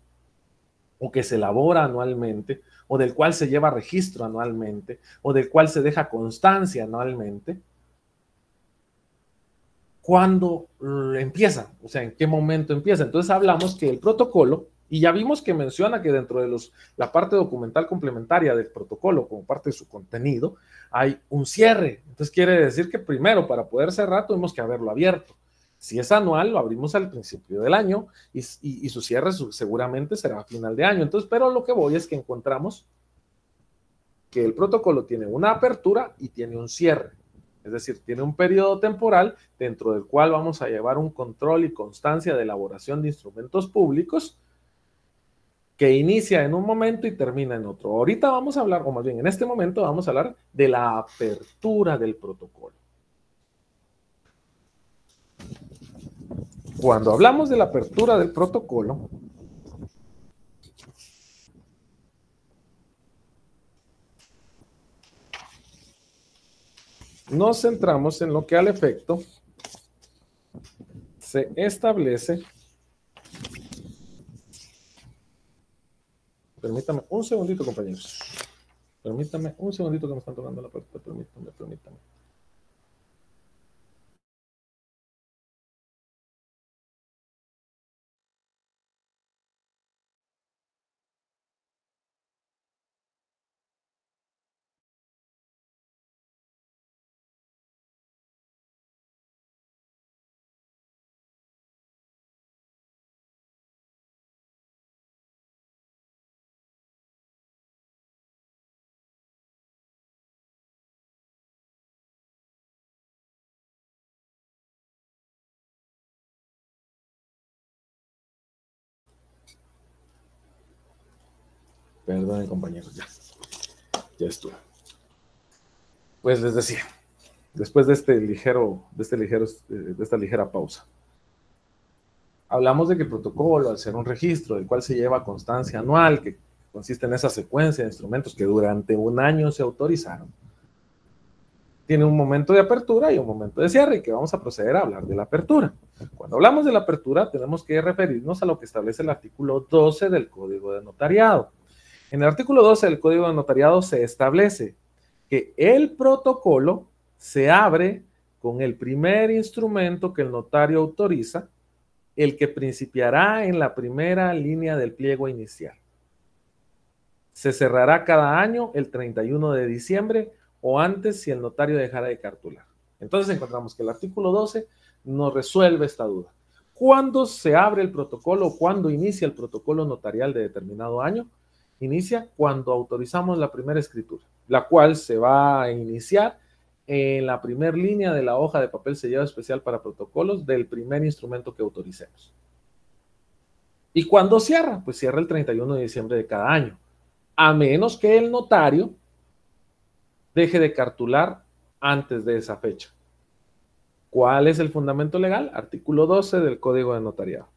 o que se elabora anualmente, o del cual se lleva registro anualmente, o del cual se deja constancia anualmente, ¿cuándo empieza? O sea, ¿en qué momento empieza? Entonces hablamos que el protocolo, y ya vimos que menciona que dentro de la parte documental complementaria del protocolo, como parte de su contenido, hay un cierre. Entonces quiere decir que primero, para poder cerrar, tuvimos que haberlo abierto. Si es anual, lo abrimos al principio del año y su cierre seguramente será a final de año. Entonces, pero lo que voy es que encontramos que el protocolo tiene una apertura y tiene un cierre. Es decir, tiene un periodo temporal dentro del cual vamos a llevar un control y constancia de elaboración de instrumentos públicos que inicia en un momento y termina en otro. Ahorita vamos a hablar, o más bien en este momento vamos a hablar de la apertura del protocolo. Cuando hablamos de la apertura del protocolo, nos centramos en lo que al efecto se establece. Permítame un segundito, compañeros. Permítame un segundito que me están tocando la puerta. Permítame. Perdonen, compañeros, ya estuve. Pues les decía, después de esta ligera pausa, hablamos de que el protocolo, al ser un registro del cual se lleva constancia anual, que consiste en esa secuencia de instrumentos que durante un año se autorizaron, tiene un momento de apertura y un momento de cierre, y que vamos a proceder a hablar de la apertura. Cuando hablamos de la apertura, tenemos que referirnos a lo que establece el artículo 12 del Código de Notariado. En el artículo 12 del Código de Notariado se establece que el protocolo se abre con el primer instrumento que el notario autoriza, el que principiará en la primera línea del pliego inicial. Se cerrará cada año el 31 de diciembre o antes si el notario dejara de cartular. Entonces encontramos que el artículo 12 nos resuelve esta duda. ¿Cuándo se abre el protocolo? ¿Cuándo inicia el protocolo notarial de determinado año? Inicia cuando autorizamos la primera escritura, la cual se va a iniciar en la primera línea de la hoja de papel sellado especial para protocolos del primer instrumento que autoricemos. ¿Y cuándo cierra? Pues cierra el 31 de diciembre de cada año, a menos que el notario deje de cartular antes de esa fecha. ¿Cuál es el fundamento legal? Artículo 12 del Código de Notariado.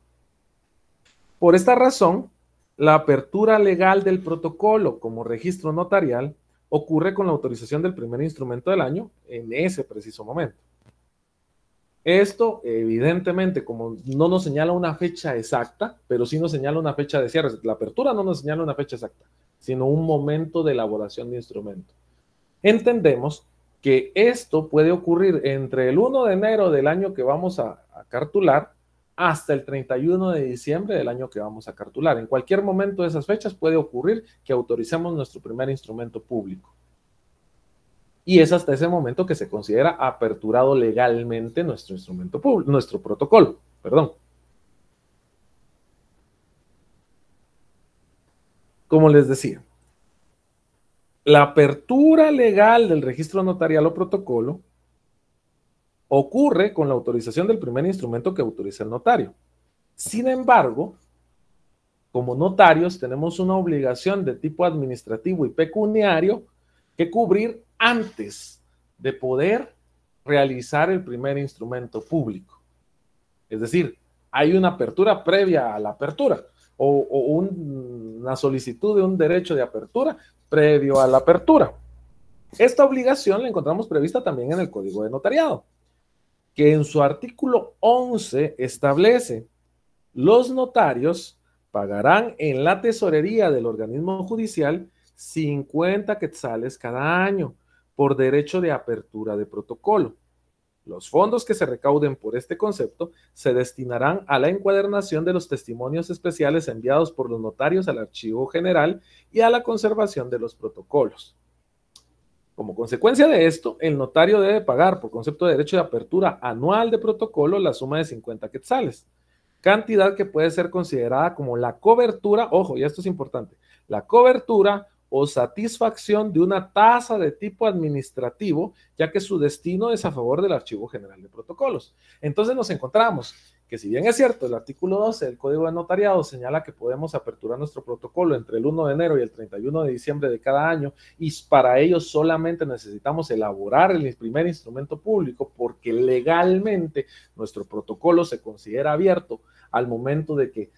Por esta razón, la apertura legal del protocolo como registro notarial ocurre con la autorización del primer instrumento del año en ese preciso momento. Esto, evidentemente, como no nos señala una fecha exacta, pero sí nos señala una fecha de cierre. La apertura no nos señala una fecha exacta, sino un momento de elaboración de instrumento. Entendemos que esto puede ocurrir entre el 1 de enero del año que vamos a cartular hasta el 31 de diciembre del año que vamos a cartular. En cualquier momento de esas fechas puede ocurrir que autoricemos nuestro primer instrumento público. Y es hasta ese momento que se considera aperturado legalmente nuestro instrumento público, nuestro protocolo, perdón. Como les decía, la apertura legal del registro notarial o protocolo ocurre con la autorización del primer instrumento que autoriza el notario. Sin embargo, como notarios tenemos una obligación de tipo administrativo y pecuniario que cubrir antes de poder realizar el primer instrumento público. Es decir, hay una apertura previa a la apertura o una solicitud de un derecho de apertura previo a la apertura. Esta obligación la encontramos prevista también en el Código de Notariado, que en su artículo 11 establece: los notarios pagarán en la tesorería del organismo judicial 50 quetzales cada año por derecho de apertura de protocolo. Los fondos que se recauden por este concepto se destinarán a la encuadernación de los testimonios especiales enviados por los notarios al Archivo General y a la conservación de los protocolos. Como consecuencia de esto, el notario debe pagar por concepto de derecho de apertura anual de protocolo la suma de 50 quetzales, cantidad que puede ser considerada como la cobertura, ojo, y esto es importante, la cobertura o satisfacción de una tasa de tipo administrativo, ya que su destino es a favor del Archivo General de Protocolos. Entonces nos encontramos que, si bien es cierto, el artículo 12 del Código de Notariado señala que podemos aperturar nuestro protocolo entre el 1 de enero y el 31 de diciembre de cada año, y para ello solamente necesitamos elaborar el primer instrumento público, porque legalmente nuestro protocolo se considera abierto al momento de que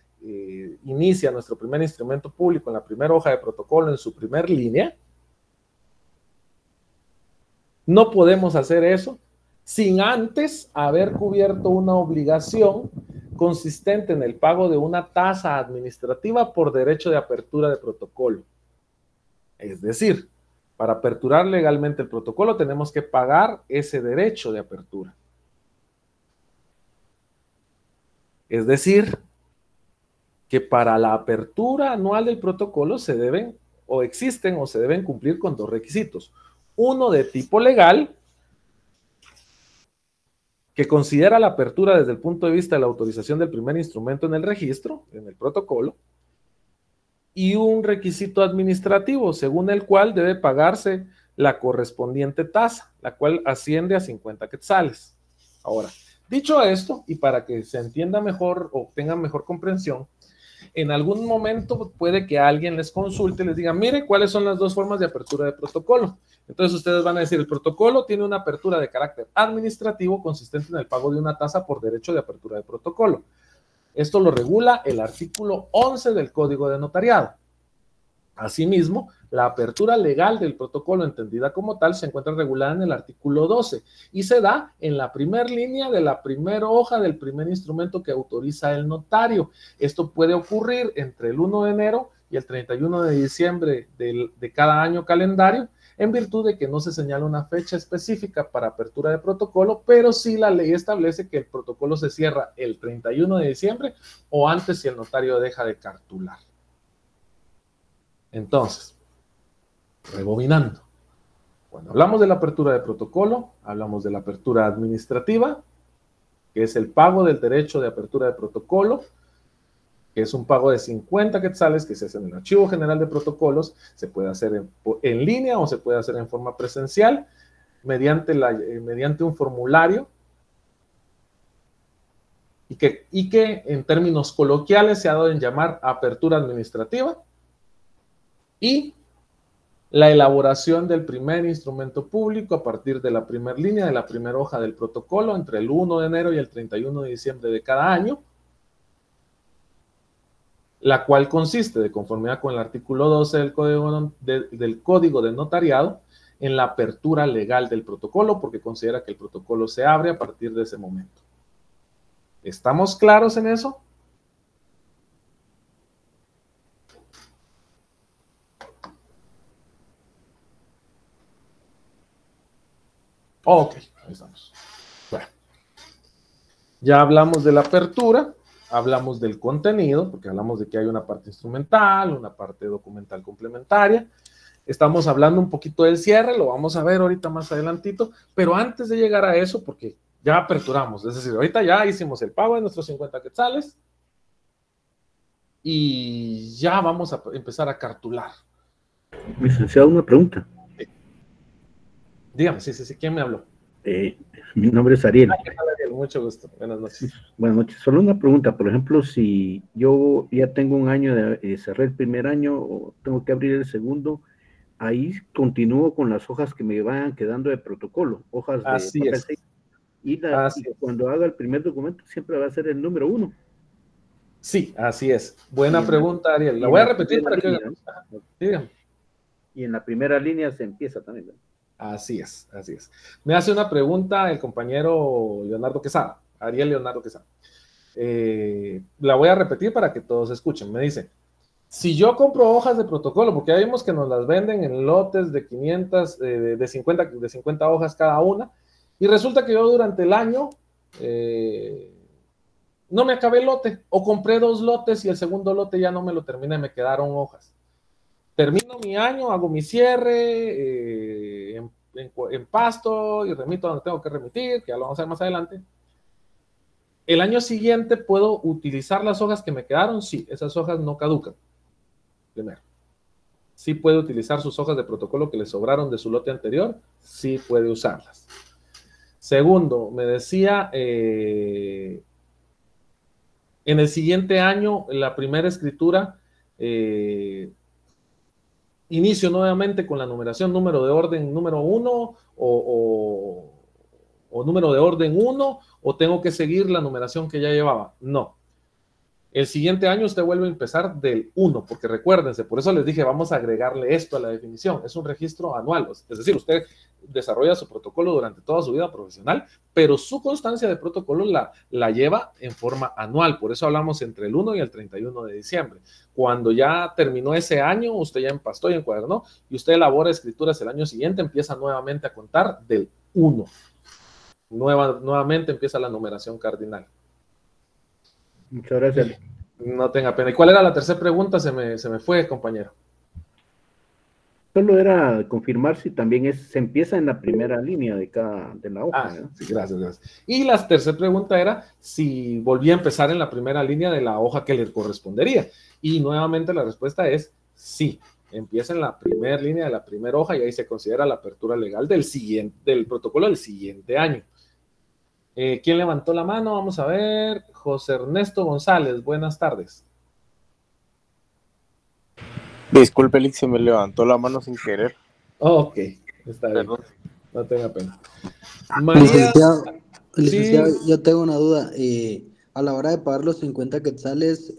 inicia nuestro primer instrumento público en la primera hoja de protocolo, en su primer línea. No podemos hacer eso sin antes haber cubierto una obligación consistente en el pago de una tasa administrativa por derecho de apertura de protocolo. Es decir, para aperturar legalmente el protocolo tenemos que pagar ese derecho de apertura. Es decir, que para la apertura anual del protocolo se deben cumplir con dos requisitos. Uno de tipo legal, que considera la apertura desde el punto de vista de la autorización del primer instrumento en el registro, en el protocolo, y un requisito administrativo, según el cual debe pagarse la correspondiente tasa, la cual asciende a 50 quetzales. Ahora, dicho esto, y para que se entienda mejor o tenga mejor comprensión, En algún momento puede que alguien les consulte y les diga, mire, ¿cuáles son las dos formas de apertura de protocolo? Entonces ustedes van a decir, el protocolo tiene una apertura de carácter administrativo consistente en el pago de una tasa por derecho de apertura de protocolo. Esto lo regula el artículo 11 del Código de Notariado. Asimismo, la apertura legal del protocolo entendida como tal se encuentra regulada en el artículo 12 y se da en la primera línea de la primera hoja del primer instrumento que autoriza el notario. Esto puede ocurrir entre el 1 de enero y el 31 de diciembre de cada año calendario, en virtud de que no se señala una fecha específica para apertura de protocolo, pero sí la ley establece que el protocolo se cierra el 31 de diciembre o antes si el notario deja de cartular. Entonces, rebobinando, cuando hablamos de la apertura de protocolo, hablamos de la apertura administrativa, que es el pago del derecho de apertura de protocolo, que es un pago de 50 quetzales que se hace en el Archivo General de Protocolos, se puede hacer en línea o se puede hacer en forma presencial, mediante un formulario, y que en términos coloquiales se ha dado en llamar apertura administrativa, y la elaboración del primer instrumento público a partir de la primera línea, de la primera hoja del protocolo, entre el 1 de enero y el 31 de diciembre de cada año, la cual consiste, de conformidad con el artículo 12 del Código de Notariado, en la apertura legal del protocolo, porque considera que el protocolo se abre a partir de ese momento. ¿Estamos claros en eso? Ok, ahí estamos. Bueno, ya hablamos de la apertura, hablamos del contenido, porque hablamos de que hay una parte instrumental, una parte documental complementaria. Estamos hablando un poquito del cierre, lo vamos a ver ahorita más adelantito, pero antes de llegar a eso, porque ya aperturamos, es decir, ahorita ya hicimos el pago de nuestros 50 quetzales y ya vamos a empezar a cartular. Licenciado, una pregunta. Dígame, sí, ¿quién me habló? Mi nombre es Ariel. ¿Qué tal, Ariel? Mucho gusto, buenas noches. Buenas noches. Solo una pregunta, por ejemplo, si yo ya tengo un año de cerré el primer año o tengo que abrir el segundo, ahí continúo con las hojas que me vayan quedando de protocolo, hojas de Así papel es. y cuando haga el primer documento siempre va a ser el número 1. Sí, así es. Buena pregunta, Ariel. La voy a repetir para que... Dígame. Y en la primera línea se empieza también, ¿verdad? Así es, así es. Me hace una pregunta el compañero Leonardo Quesada, Ariel Leonardo Quesada. La voy a repetir para que todos escuchen. Me dice, si yo compro hojas de protocolo, porque ya vimos que nos las venden en lotes de 500, de 50 hojas cada una, y resulta que yo durante el año no me acabé el lote, o compré 2 lotes y el segundo lote ya no me lo terminé, me quedaron hojas. Termino mi año, hago mi cierre en pasto y remito donde tengo que remitir, que ya lo vamos a ver más adelante. El año siguiente puedo utilizar las hojas que me quedaron. Sí, esas hojas no caducan. Primero, sí puede utilizar sus hojas de protocolo que le sobraron de su lote anterior. Sí puede usarlas. Segundo, me decía, en el siguiente año, la primera escritura, inicio nuevamente con la numeración número de orden número 1 o número de orden 1 o tengo que seguir la numeración que ya llevaba. No. El siguiente año usted vuelve a empezar del 1, porque recuérdense, por eso les dije, vamos a agregarle esto a la definición. Es un registro anual, es decir, usted desarrolla su protocolo durante toda su vida profesional, pero su constancia de protocolo la lleva en forma anual. Por eso hablamos entre el 1 y el 31 de diciembre. Cuando ya terminó ese año, usted ya empastó y encuadernó, y usted elabora escrituras el año siguiente, empieza nuevamente a contar del 1. Nuevamente empieza la numeración cardinal. Muchas gracias. No tenga pena. ¿Y cuál era la tercera pregunta? Se me fue, compañero. Solo era confirmar si también se empieza en la primera línea de la hoja. Sí, gracias. Y la tercera pregunta era si volvía a empezar en la primera línea de la hoja que le correspondería. Y nuevamente la respuesta es sí. Empieza en la primera línea de la primera hoja y ahí se considera la apertura legal del protocolo del siguiente año. ¿Quién levantó la mano? Vamos a ver. José Ernesto González, buenas tardes. Disculpe, Lick, se me levantó la mano sin querer. Ok, está bien. Perdón. No tenga pena. María, Licenciado, sí, yo tengo una duda. A la hora de pagar los 50 quetzales,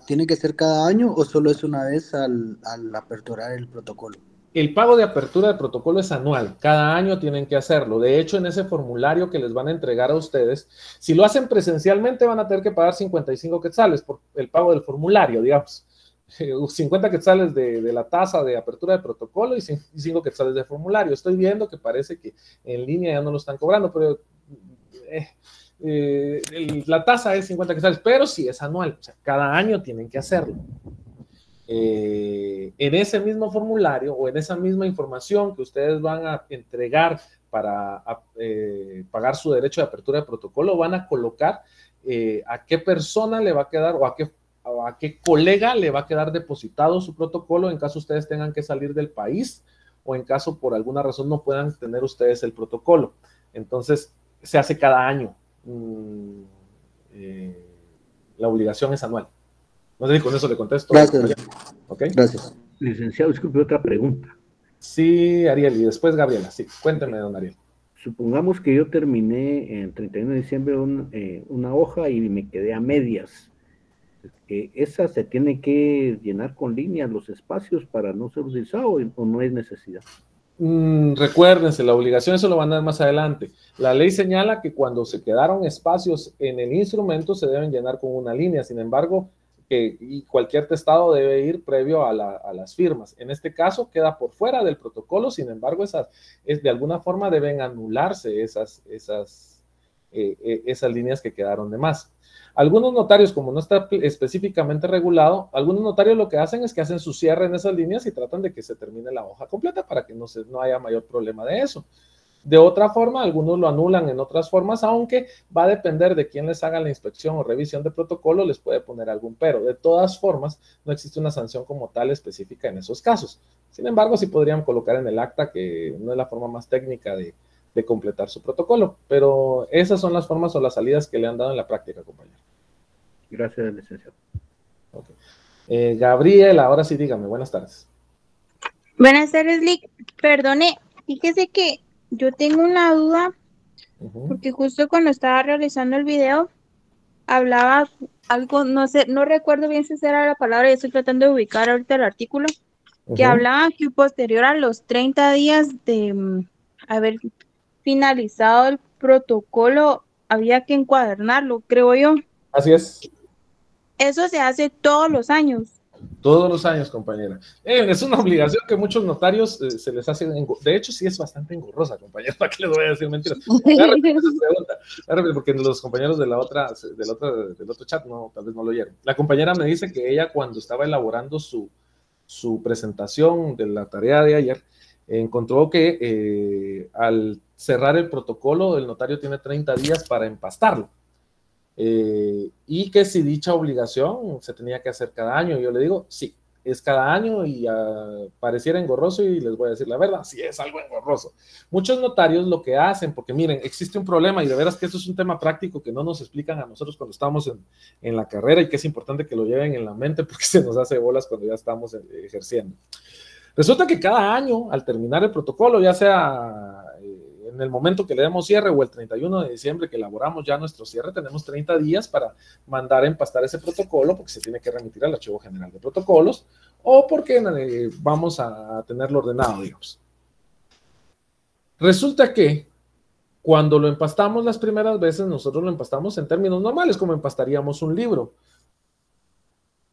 ¿tiene que ser cada año o solo es una vez al aperturar el protocolo? el pago de apertura de protocolo es anual. Cada año tienen que hacerlo. De hecho, en ese formulario que les van a entregar a ustedes, si lo hacen presencialmente, van a tener que pagar 55 quetzales por el pago del formulario, digamos. 50 quetzales de la tasa de apertura de protocolo y 5 quetzales de formulario. Estoy viendo que parece que en línea ya no lo están cobrando, pero la tasa es 50 quetzales, pero sí es anual. O sea, cada año tienen que hacerlo. En ese mismo formulario o en esa misma información que ustedes van a entregar para pagar su derecho de apertura de protocolo, van a colocar a qué persona le va a quedar o a qué colega le va a quedar depositado su protocolo en caso ustedes tengan que salir del país o en caso por alguna razón no puedan tener ustedes el protocolo. Entonces, se hace cada año. La obligación es anual. No sé si con eso le contesto. Gracias. ¿Okay? Gracias. Licenciado, disculpe, otra pregunta. Sí, Ariel, y después Gabriela. Sí, cuénteme, don Ariel. Supongamos que yo terminé en 31 de diciembre una hoja y me quedé a medias. ¿Esa se tiene que llenar con líneas los espacios para no ser utilizado o no es necesidad? Recuérdense, la obligación, eso lo van a dar más adelante. La ley señala que cuando se quedaron espacios en el instrumento se deben llenar con una línea. Sin embargo, y cualquier testado debe ir previo a las firmas. En este caso queda por fuera del protocolo, sin embargo, de alguna forma deben anularse esas líneas que quedaron de más. Algunos notarios, como no está específicamente regulado, algunos notarios lo que hacen es que hacen su cierre en esas líneas y tratan de que se termine la hoja completa para que no haya mayor problema de eso. De otra forma, algunos lo anulan en otras formas, aunque va a depender de quién les haga la inspección o revisión de protocolo, les puede poner algún pero. De todas formas, no existe una sanción como tal específica en esos casos. Sin embargo, sí podrían colocar en el acta que no es la forma más técnica de completar su protocolo, pero esas son las formas o las salidas que le han dado en la práctica, compañero. Gracias, licenciado. Okay. Gabriel, ahora sí dígame, buenas tardes. Buenas tardes, Lick. Perdone, fíjese que yo tengo una duda, porque justo cuando estaba realizando el video, hablaba algo, no sé, no recuerdo bien si esa era la palabra, y estoy tratando de ubicar ahorita el artículo, que hablaba que posterior a los 30 días de haber finalizado el protocolo, había que encuadernarlo, creo yo. Así es. Eso se hace todos los años. Todos los años, compañera. Es una obligación que muchos notarios se les hace. De hecho, sí es bastante engorrosa, compañera. ¿Para qué les voy a decir mentiras? Porque los compañeros del otro chat tal vez no lo oyeron. La compañera me dice que ella, cuando estaba elaborando su presentación de la tarea de ayer, encontró que al cerrar el protocolo, el notario tiene 30 días para empastarlo. Y que si dicha obligación se tenía que hacer cada año. Yo le digo, sí, es cada año y pareciera engorroso y les voy a decir la verdad, sí es algo engorroso. Muchos notarios lo que hacen, porque miren, existe un problema y de veras que esto es un tema práctico que no nos explican a nosotros cuando estamos en la carrera y que es importante que lo lleven en la mente porque se nos hace bolas cuando ya estamos ejerciendo. Resulta que cada año, al terminar el protocolo, ya sea en el momento que le demos cierre o el 31 de diciembre que elaboramos ya nuestro cierre, tenemos 30 días para mandar a empastar ese protocolo porque se tiene que remitir al Archivo General de Protocolos o porque vamos a tenerlo ordenado, digamos. Resulta que cuando lo empastamos las primeras veces, nosotros lo empastamos en términos normales, como empastaríamos un libro.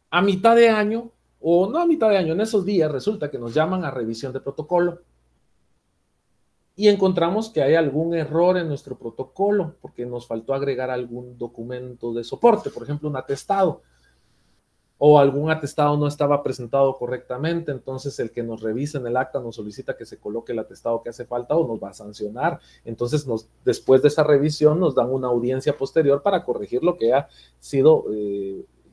A mitad de año, o no a mitad de año, en esos días resulta que nos llaman a revisión de protocolo. Y encontramos que hay algún error en nuestro protocolo, porque nos faltó agregar algún documento de soporte, por ejemplo, un atestado, o algún atestado no estaba presentado correctamente, entonces el que nos revisa en el acta nos solicita que se coloque el atestado que hace falta o nos va a sancionar. Entonces, después de esa revisión, nos dan una audiencia posterior para corregir lo que ha sido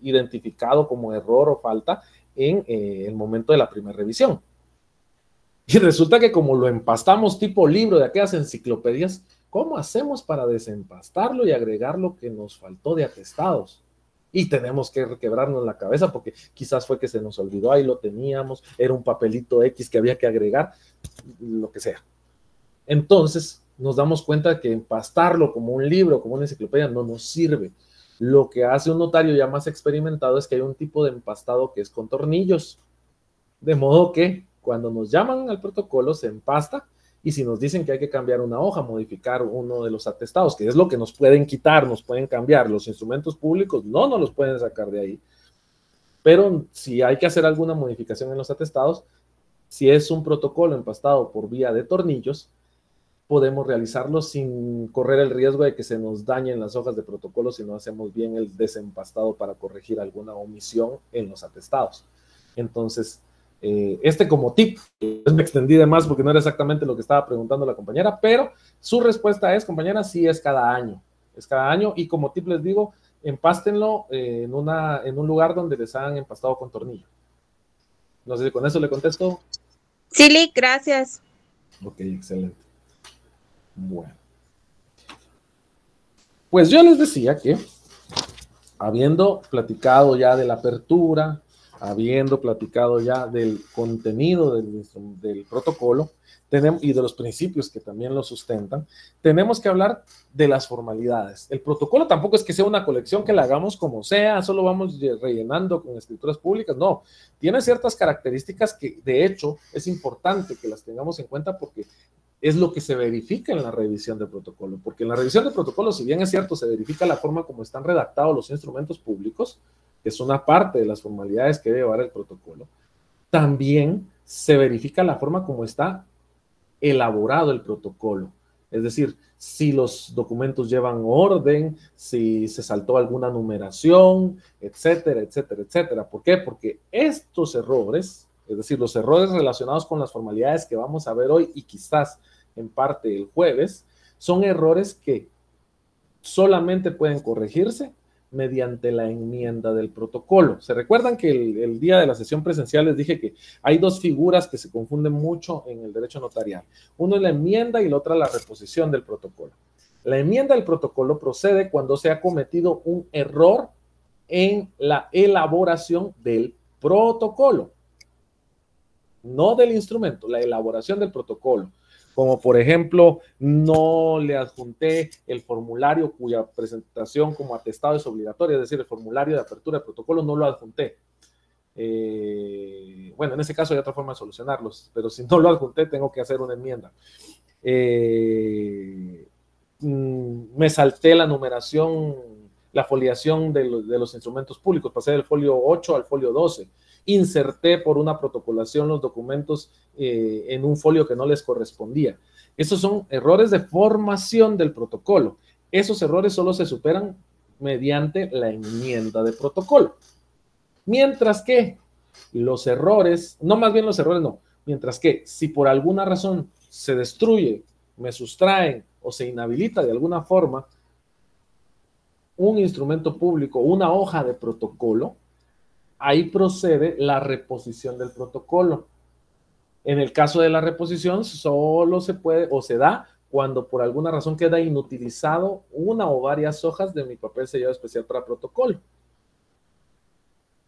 identificado como error o falta en el momento de la primera revisión. Y resulta que como lo empastamos tipo libro de aquellas enciclopedias, ¿cómo hacemos para desempastarlo y agregar lo que nos faltó de atestados? Y tenemos que quebrarnos la cabeza porque quizás fue que se nos olvidó, ahí lo teníamos, era un papelito X que había que agregar, lo que sea. Entonces nos damos cuenta que empastarlo como un libro, como una enciclopedia, no nos sirve. Lo que hace un notario ya más experimentado es que hay un tipo de empastado que es con tornillos. De modo que cuando nos llaman al protocolo se empasta, y si nos dicen que hay que cambiar una hoja, modificar uno de los atestados, que es lo que nos pueden quitar, nos pueden cambiar, los instrumentos públicos no nos los pueden sacar de ahí. Pero si hay que hacer alguna modificación en los atestados, si es un protocolo empastado por vía de tornillos, podemos realizarlo sin correr el riesgo de que se nos dañen las hojas de protocolo si no hacemos bien el desempastado para corregir alguna omisión en los atestados. Entonces, como tip, me extendí de más porque no era exactamente lo que estaba preguntando la compañera, pero su respuesta es, compañera, sí es cada año. Es cada año, y como tip les digo, empástenlo en un lugar donde les hagan empastado con tornillo. No sé si con eso le contesto. Sí, Lick, gracias. Ok, excelente. Bueno. Pues yo les decía que, habiendo platicado ya de la apertura, habiendo platicado ya del contenido del protocolo y de los principios que también lo sustentan, tenemos que hablar de las formalidades. El protocolo tampoco es que sea una colección que la hagamos como sea, solo vamos rellenando con escrituras públicas, no. Tiene ciertas características que, de hecho, es importante que las tengamos en cuenta porque es lo que se verifica en la revisión del protocolo, porque en la revisión del protocolo, si bien es cierto, se verifica la forma como están redactados los instrumentos públicos, que es una parte de las formalidades que debe llevar el protocolo, también se verifica la forma como está elaborado el protocolo. Es decir, si los documentos llevan orden, si se saltó alguna numeración, etcétera, etcétera, etcétera. ¿Por qué? Porque estos errores, es decir, los errores relacionados con las formalidades que vamos a ver hoy y quizás en parte el jueves, son errores que solamente pueden corregirse mediante la enmienda del protocolo. ¿Se recuerdan que el día de la sesión presencial les dije que hay dos figuras que se confunden mucho en el derecho notarial? Uno es la enmienda y la otra la reposición del protocolo. La enmienda del protocolo procede cuando se ha cometido un error en la elaboración del protocolo, no del instrumento, la elaboración del protocolo. Como por ejemplo, no le adjunté el formulario cuya presentación como atestado es obligatoria, es decir, el formulario de apertura de protocolo no lo adjunté. Bueno, en ese caso hay otra forma de solucionarlos, pero si no lo adjunté tengo que hacer una enmienda. Me salté la numeración, la foliación de los instrumentos públicos, pasé del folio 8 al folio 12. Inserté por una protocolación los documentos en un folio que no les correspondía. Esos son errores de formación del protocolo. Esos errores solo se superan mediante la enmienda de protocolo. Mientras que los errores, mientras que si por alguna razón se destruye, me sustraen o se inhabilita de alguna forma un instrumento público, una hoja de protocolo, ahí procede la reposición del protocolo. En el caso de la reposición, solo se puede o se da cuando por alguna razón queda inutilizado una o varias hojas de mi papel sellado especial para protocolo.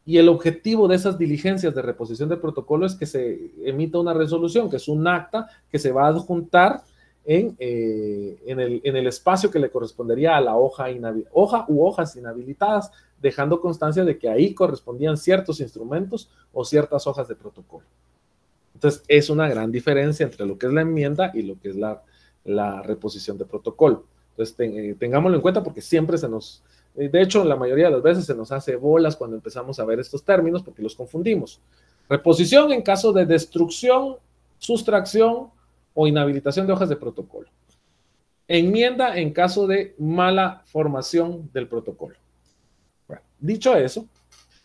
Y el objetivo de esas diligencias de reposición del protocolo es que se emita una resolución, que es un acta que se va a adjuntar en el espacio que le correspondería a la hoja u hojas inhabilitadas, dejando constancia de que ahí correspondían ciertos instrumentos o ciertas hojas de protocolo. Entonces, es una gran diferencia entre lo que es la enmienda y lo que es la reposición de protocolo. Entonces, tengámoslo en cuenta porque siempre de hecho, la mayoría de las veces se nos hace bolas cuando empezamos a ver estos términos porque los confundimos. Reposición en caso de destrucción, sustracción o inhabilitación de hojas de protocolo. Enmienda en caso de mala formación del protocolo. Bueno, dicho eso,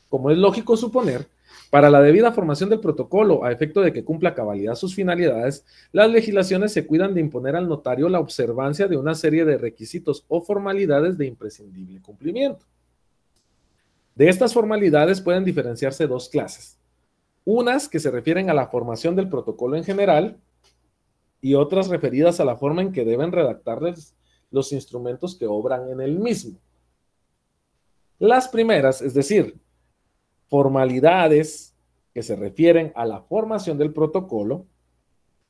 como es lógico suponer, para la debida formación del protocolo, a efecto de que cumpla a cabalidad sus finalidades, las legislaciones se cuidan de imponer al notario la observancia de una serie de requisitos o formalidades de imprescindible cumplimiento. De estas formalidades pueden diferenciarse dos clases. Unas que se refieren a la formación del protocolo en general y otras referidas a la forma en que deben redactarles los instrumentos que obran en el mismo. Las primeras, es decir, formalidades que se refieren a la formación del protocolo,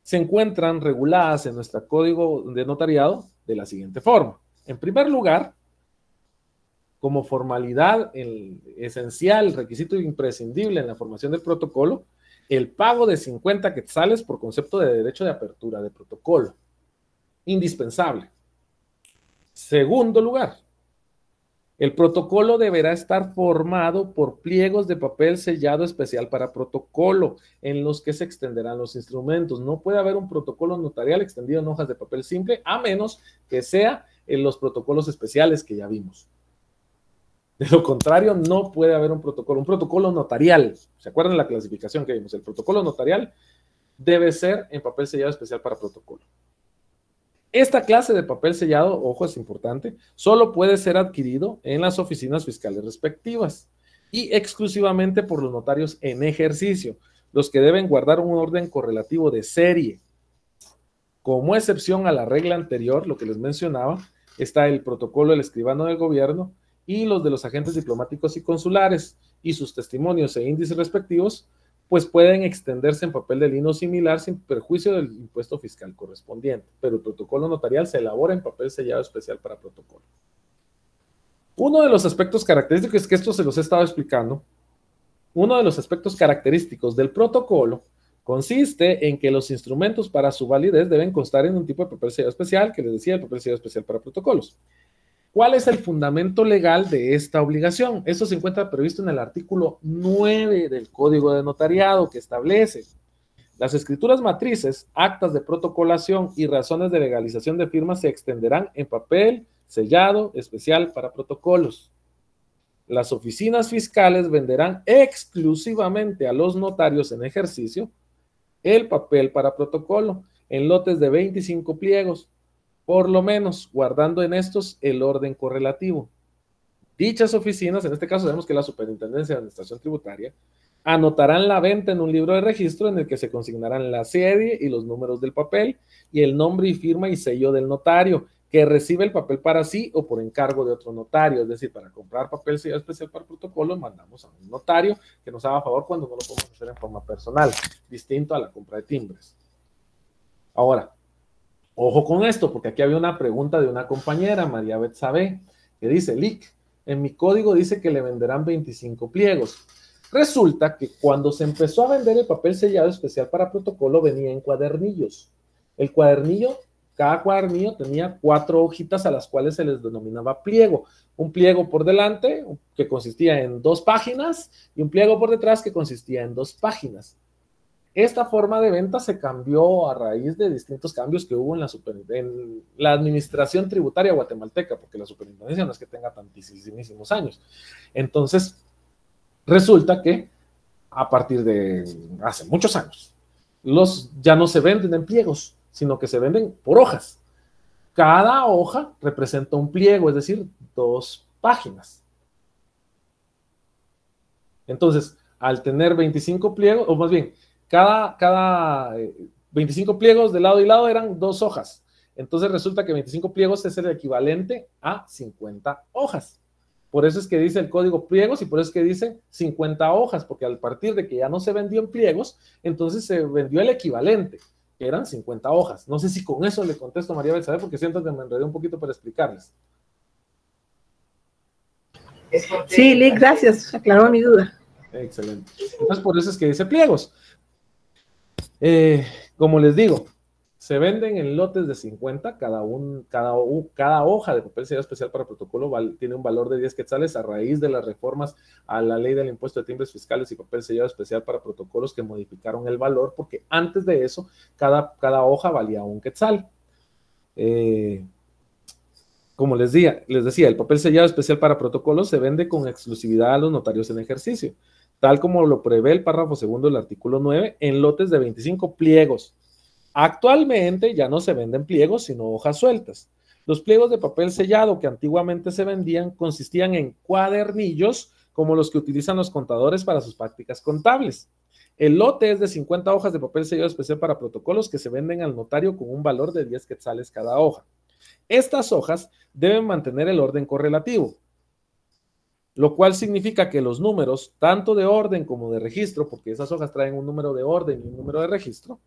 se encuentran reguladas en nuestro código de notariado de la siguiente forma. En primer lugar, como formalidad esencial, requisito imprescindible en la formación del protocolo, el pago de 50 quetzales por concepto de derecho de apertura de protocolo. Indispensable. Segundo lugar, el protocolo deberá estar formado por pliegos de papel sellado especial para protocolo, en los que se extenderán los instrumentos. No puede haber un protocolo notarial extendido en hojas de papel simple, a menos que sea en los protocolos especiales que ya vimos. De lo contrario, no puede haber un protocolo notarial. ¿Se acuerdan la clasificación que vimos? El protocolo notarial debe ser en papel sellado especial para protocolo. Esta clase de papel sellado, ojo, es importante, solo puede ser adquirido en las oficinas fiscales respectivas y exclusivamente por los notarios en ejercicio, los que deben guardar un orden correlativo de serie. Como excepción a la regla anterior, lo que les mencionaba, está el protocolo del escribano del gobierno y los de los agentes diplomáticos y consulares, y sus testimonios e índices respectivos, pues pueden extenderse en papel de lino similar sin perjuicio del impuesto fiscal correspondiente, pero el protocolo notarial se elabora en papel sellado especial para protocolo. Uno de los aspectos característicos, es que esto se los he estado explicando, uno de los aspectos característicos del protocolo consiste en que los instrumentos para su validez deben constar en un tipo de papel sellado especial, que les decía, el papel sellado especial para protocolos. ¿Cuál es el fundamento legal de esta obligación? Esto se encuentra previsto en el artículo 9 del Código de Notariado, que establece: las escrituras matrices, actas de protocolación y razones de legalización de firmas se extenderán en papel sellado especial para protocolos. Las oficinas fiscales venderán exclusivamente a los notarios en ejercicio el papel para protocolo en lotes de 25 pliegos, por lo menos guardando en estos el orden correlativo. Dichas oficinas, en este caso sabemos que la Superintendencia de Administración Tributaria, anotarán la venta en un libro de registro en el que se consignarán la serie y los números del papel y el nombre y firma y sello del notario, que recibe el papel para sí o por encargo de otro notario. Es decir, para comprar papel sellado especial para protocolo, mandamos a un notario que nos haga favor cuando no lo podemos hacer en forma personal, distinto a la compra de timbres. Ahora, ojo con esto, porque aquí había una pregunta de una compañera, María Betsabe, que dice: Lic, en mi código dice que le venderán 25 pliegos. Resulta que cuando se empezó a vender el papel sellado especial para protocolo, venía en cuadernillos. El cuadernillo, cada cuadernillo tenía 4 hojitas a las cuales se les denominaba pliego. Un pliego por delante, que consistía en 2 páginas, y un pliego por detrás, que consistía en 2 páginas. Esta forma de venta se cambió a raíz de distintos cambios que hubo en la administración tributaria guatemalteca, porque la superintendencia no es que tenga tantísimos años. Entonces, resulta que a partir de hace muchos años, ya no se venden en pliegos, sino que se venden por hojas. Cada hoja representa un pliego, es decir, 2 páginas. Entonces, al tener 25 pliegos, o más bien, cada 25 pliegos de lado y lado eran 2 hojas. Entonces resulta que 25 pliegos es el equivalente a 50 hojas. Por eso es que dice el código pliegos y por eso es que dice 50 hojas, porque al partir de que ya no se vendió en pliegos, entonces se vendió el equivalente, que eran 50 hojas. No sé si con eso le contesto a María Betsabe, porque siento que me enredé un poquito para explicarles. Sí, Lic, gracias. Aclaró mi duda. Excelente. Entonces por eso es que dice pliegos. Como les digo, se venden en lotes de 50, cada hoja de papel sellado especial para protocolo tiene un valor de 10 quetzales a raíz de las reformas a la ley del impuesto de timbres fiscales y papel sellado especial para protocolos que modificaron el valor, porque antes de eso cada hoja valía 1 quetzal. Como les decía, el papel sellado especial para protocolos se vende con exclusividad a los notarios en ejercicio, tal como lo prevé el párrafo segundo del artículo 9, en lotes de 25 pliegos. Actualmente ya no se venden pliegos, sino hojas sueltas. Los pliegos de papel sellado que antiguamente se vendían consistían en cuadernillos, como los que utilizan los contadores para sus prácticas contables. El lote es de 50 hojas de papel sellado especial para protocolos que se venden al notario con un valor de 10 quetzales cada hoja. Estas hojas deben mantener el orden correlativo. lo cual significa que los números, tanto de orden como de registro, porque esas hojas traen un número de orden y un número de registro,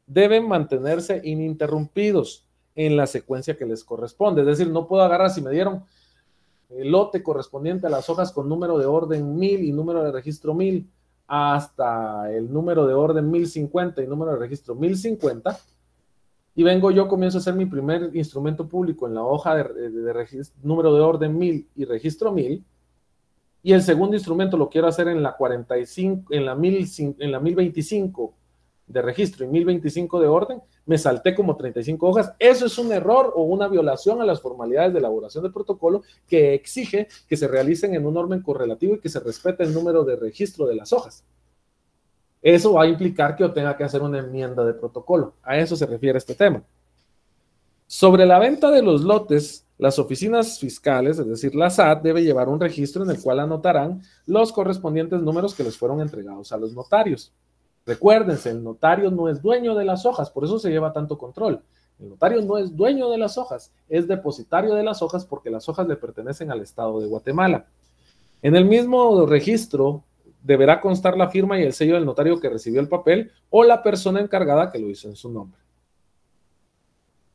deben mantenerse ininterrumpidos en la secuencia que les corresponde. Es decir, no puedo agarrar, si me dieron el lote correspondiente a las hojas con número de orden 1000 y número de registro 1000, hasta el número de orden 1050 y número de registro 1050, y vengo yo, comienzo a hacer mi primer instrumento público en la hoja de número de orden 1000 y registro 1000, y el segundo instrumento lo quiero hacer en la 45, en la 1025 de registro y 1025 de orden, me salté como 35 hojas. Eso es un error o una violación a las formalidades de elaboración del protocolo que exige que se realicen en un orden correlativo y que se respete el número de registro de las hojas. Eso va a implicar que yo tenga que hacer una enmienda de protocolo. A eso se refiere este tema. Sobre la venta de los lotes, las oficinas fiscales, es decir, la SAT, debe llevar un registro en el cual anotarán los correspondientes números que les fueron entregados a los notarios. Recuérdense, el notario no es dueño de las hojas, por eso se lleva tanto control. El notario no es dueño de las hojas, es depositario de las hojas porque las hojas le pertenecen al Estado de Guatemala. En el mismo registro deberá constar la firma y el sello del notario que recibió el papel o la persona encargada que lo hizo en su nombre.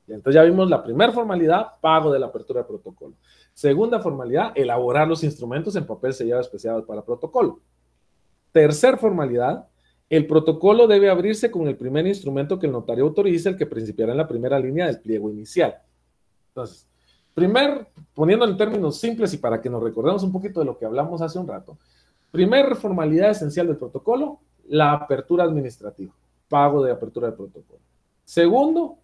Y entonces ya vimos la primera formalidad, pago de la apertura de protocolo. Segunda formalidad, elaborar los instrumentos en papel sellado especial para protocolo. Tercer formalidad, el protocolo debe abrirse con el primer instrumento que el notario autorice, el que principiará en la primera línea del pliego inicial. Entonces, poniendo en términos simples y para que nos recordemos un poquito de lo que hablamos hace un rato, primer formalidad esencial del protocolo, la apertura administrativa, pago de apertura de protocolo. Segundo,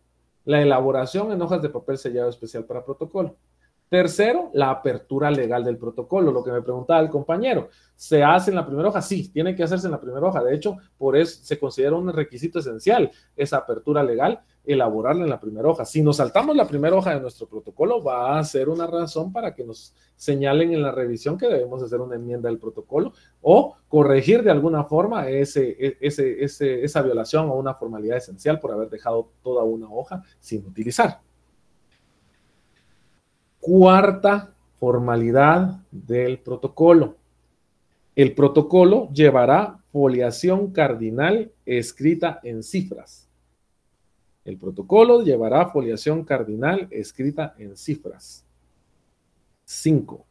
la elaboración en hojas de papel sellado especial para protocolo. Tercero, la apertura legal del protocolo, lo que me preguntaba el compañero. ¿Se hace en la primera hoja? Sí, tiene que hacerse en la primera hoja. De hecho, por eso se considera un requisito esencial esa apertura legal, elaborarla en la primera hoja. Si nos saltamos la primera hoja de nuestro protocolo, va a ser una razón para que nos señalen en la revisión que debemos hacer una enmienda del protocolo o corregir de alguna forma esa violación o una formalidad esencial por haber dejado toda una hoja sin utilizar. Cuarta formalidad del protocolo. El protocolo llevará foliación cardinal escrita en cifras. El protocolo llevará foliación cardinal escrita en cifras. 5.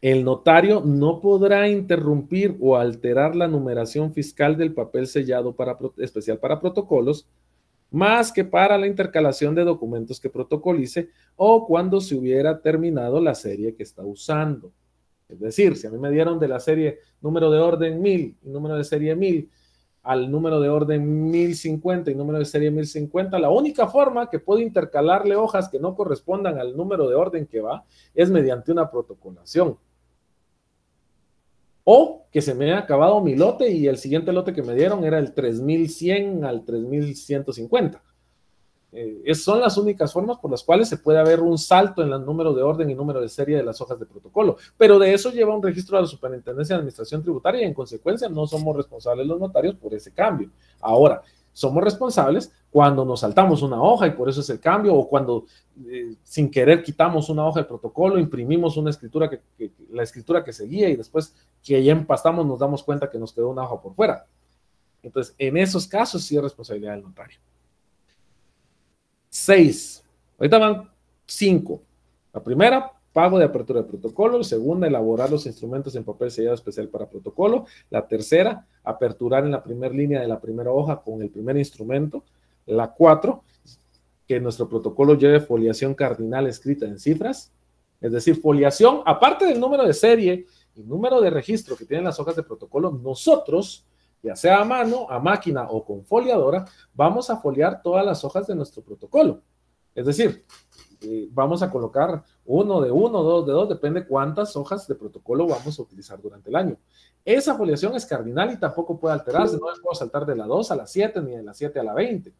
El notario no podrá interrumpir o alterar la numeración fiscal del papel sellado especial para protocolos, más que para la intercalación de documentos que protocolice o cuando se hubiera terminado la serie que está usando. Es decir, si a mí me dieron de la serie número de orden 1000 y número de serie 1000 al número de orden 1050 y número de serie 1050, la única forma que puedo intercalarle hojas que no correspondan al número de orden que va es mediante una protocolación. O que se me haya acabado mi lote y el siguiente lote que me dieron era el 3100 al 3150. Son las únicas formas por las cuales se puede haber un salto en el número de orden y número de serie de las hojas de protocolo. Pero de eso lleva un registro a la Superintendencia de Administración Tributaria y en consecuencia no somos responsables los notarios por ese cambio. Ahora, somos responsables cuando nos saltamos una hoja y por eso es el cambio, o cuando sin querer quitamos una hoja de protocolo, imprimimos una escritura la escritura que seguía y después que ya empastamos nos damos cuenta que nos quedó una hoja por fuera. Entonces, en esos casos sí es responsabilidad del notario. 6. Ahorita van 5. La primera, pago de apertura de protocolo. La segunda, elaborar los instrumentos en papel sellado especial para protocolo. La tercera, aperturar en la primera línea de la primera hoja con el primer instrumento. La 4, que nuestro protocolo lleve foliación cardinal escrita en cifras. Es decir, foliación, aparte del número de serie y número de registro que tienen las hojas de protocolo, nosotros, ya sea a mano, a máquina o con foliadora, vamos a foliar todas las hojas de nuestro protocolo. Es decir, vamos a colocar 1 de 1, 2 de 2, depende cuántas hojas de protocolo vamos a utilizar durante el año. Esa foliación es cardinal y tampoco puede alterarse, no puedo saltar de la 2 a la 7 ni de la 7 a la 20.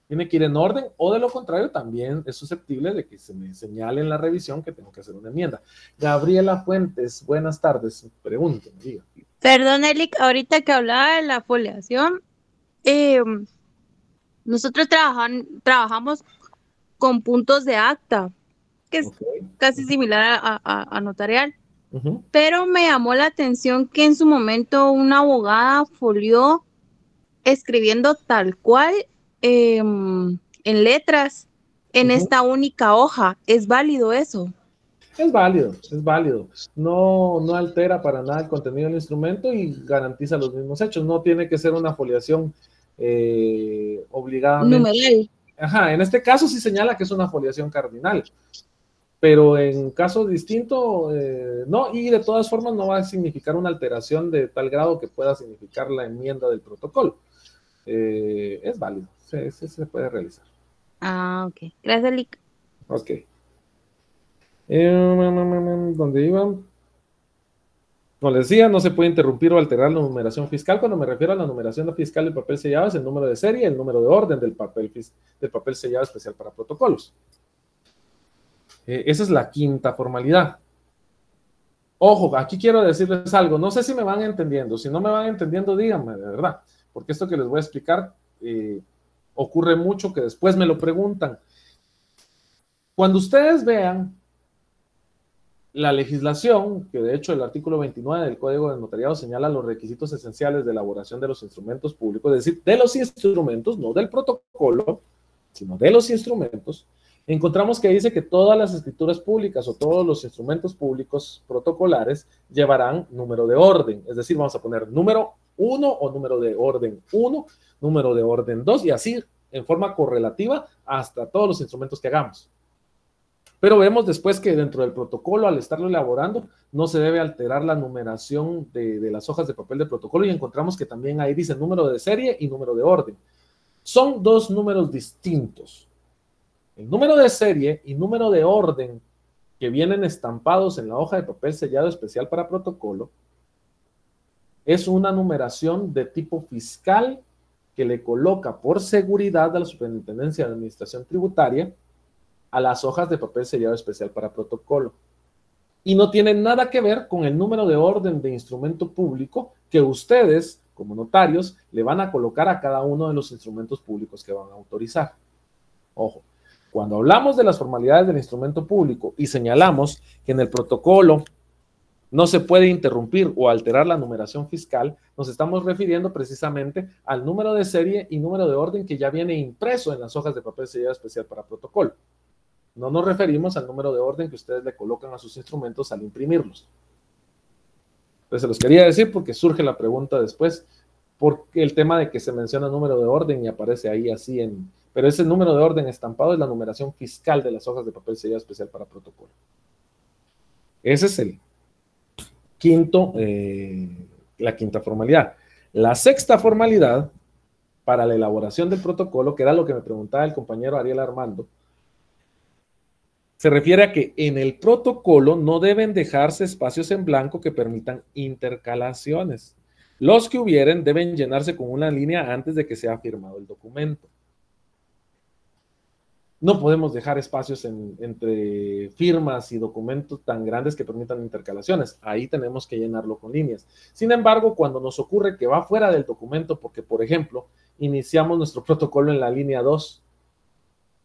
Tiene que ir en orden o de lo contrario también es susceptible de que se me señale en la revisión que tengo que hacer una enmienda. Gabriela Fuentes, buenas tardes. Pregúnteme, diga. Perdón, Elic, ahorita que hablaba de la foliación, nosotros trabajamos con puntos de acta, que es casi similar a notarial. pero me llamó la atención que en su momento una abogada folió escribiendo tal cual en letras en esta única hoja. ¿Es válido eso? Es válido, es válido. No, no altera para nada el contenido del instrumento y garantiza los mismos hechos. No tiene que ser una foliación obligadamente. Numeral. Ajá, en este caso sí señala que es una foliación cardinal, pero en caso distinto, no, y de todas formas no va a significar una alteración de tal grado que pueda significar la enmienda del protocolo. Es válido, se puede realizar. Ah, ok. Gracias, Lick. Ok. ¿Dónde iban? Como les decía, no se puede interrumpir o alterar la numeración fiscal. Cuando me refiero a la numeración fiscal del papel sellado, es el número de serie, el número de orden del papel sellado especial para protocolos. Esa es la quinta formalidad. Ojo, aquí quiero decirles algo. No sé si me van entendiendo. Si no me van entendiendo, díganme, de verdad. Porque esto que les voy a explicar ocurre mucho que después me lo preguntan. Cuando ustedes vean la legislación, que de hecho el artículo 29 del Código de Notariado señala los requisitos esenciales de elaboración de los instrumentos públicos, es decir, de los instrumentos, no del protocolo, sino de los instrumentos, encontramos que dice que todas las escrituras públicas o todos los instrumentos públicos protocolares llevarán número de orden, es decir, vamos a poner número 1 o número de orden 1, número de orden 2 y así en forma correlativa hasta todos los instrumentos que hagamos. Pero vemos después que dentro del protocolo, al estarlo elaborando, no se debe alterar la numeración de las hojas de papel de protocolo y encontramos que también ahí dice número de serie y número de orden. Son dos números distintos. El número de serie y número de orden que vienen estampados en la hoja de papel sellado especial para protocolo es una numeración de tipo fiscal que le coloca por seguridad a la Superintendencia de Administración Tributaria a las hojas de papel sellado especial para protocolo. Y no tiene nada que ver con el número de orden de instrumento público que ustedes, como notarios, le van a colocar a cada uno de los instrumentos públicos que van a autorizar. Ojo, cuando hablamos de las formalidades del instrumento público y señalamos que en el protocolo no se puede interrumpir o alterar la numeración fiscal, nos estamos refiriendo precisamente al número de serie y número de orden que ya viene impreso en las hojas de papel sellado especial para protocolo. No nos referimos al número de orden que ustedes le colocan a sus instrumentos al imprimirlos. Entonces se los quería decir porque surge la pregunta después, porque el tema de que se menciona número de orden y aparece ahí así en... Pero ese número de orden estampado es la numeración fiscal de las hojas de papel sellado especial para protocolo. Ese es el quinto, la quinta formalidad. La sexta formalidad para la elaboración del protocolo, que era lo que me preguntaba el compañero Ariel Armando, se refiere a que en el protocolo no deben dejarse espacios en blanco que permitan intercalaciones. Los que hubieren deben llenarse con una línea antes de que sea firmado el documento. No podemos dejar espacios entre firmas y documentos tan grandes que permitan intercalaciones. Ahí tenemos que llenarlo con líneas. Sin embargo, cuando nos ocurre que va fuera del documento, porque, por ejemplo, iniciamos nuestro protocolo en la línea 2,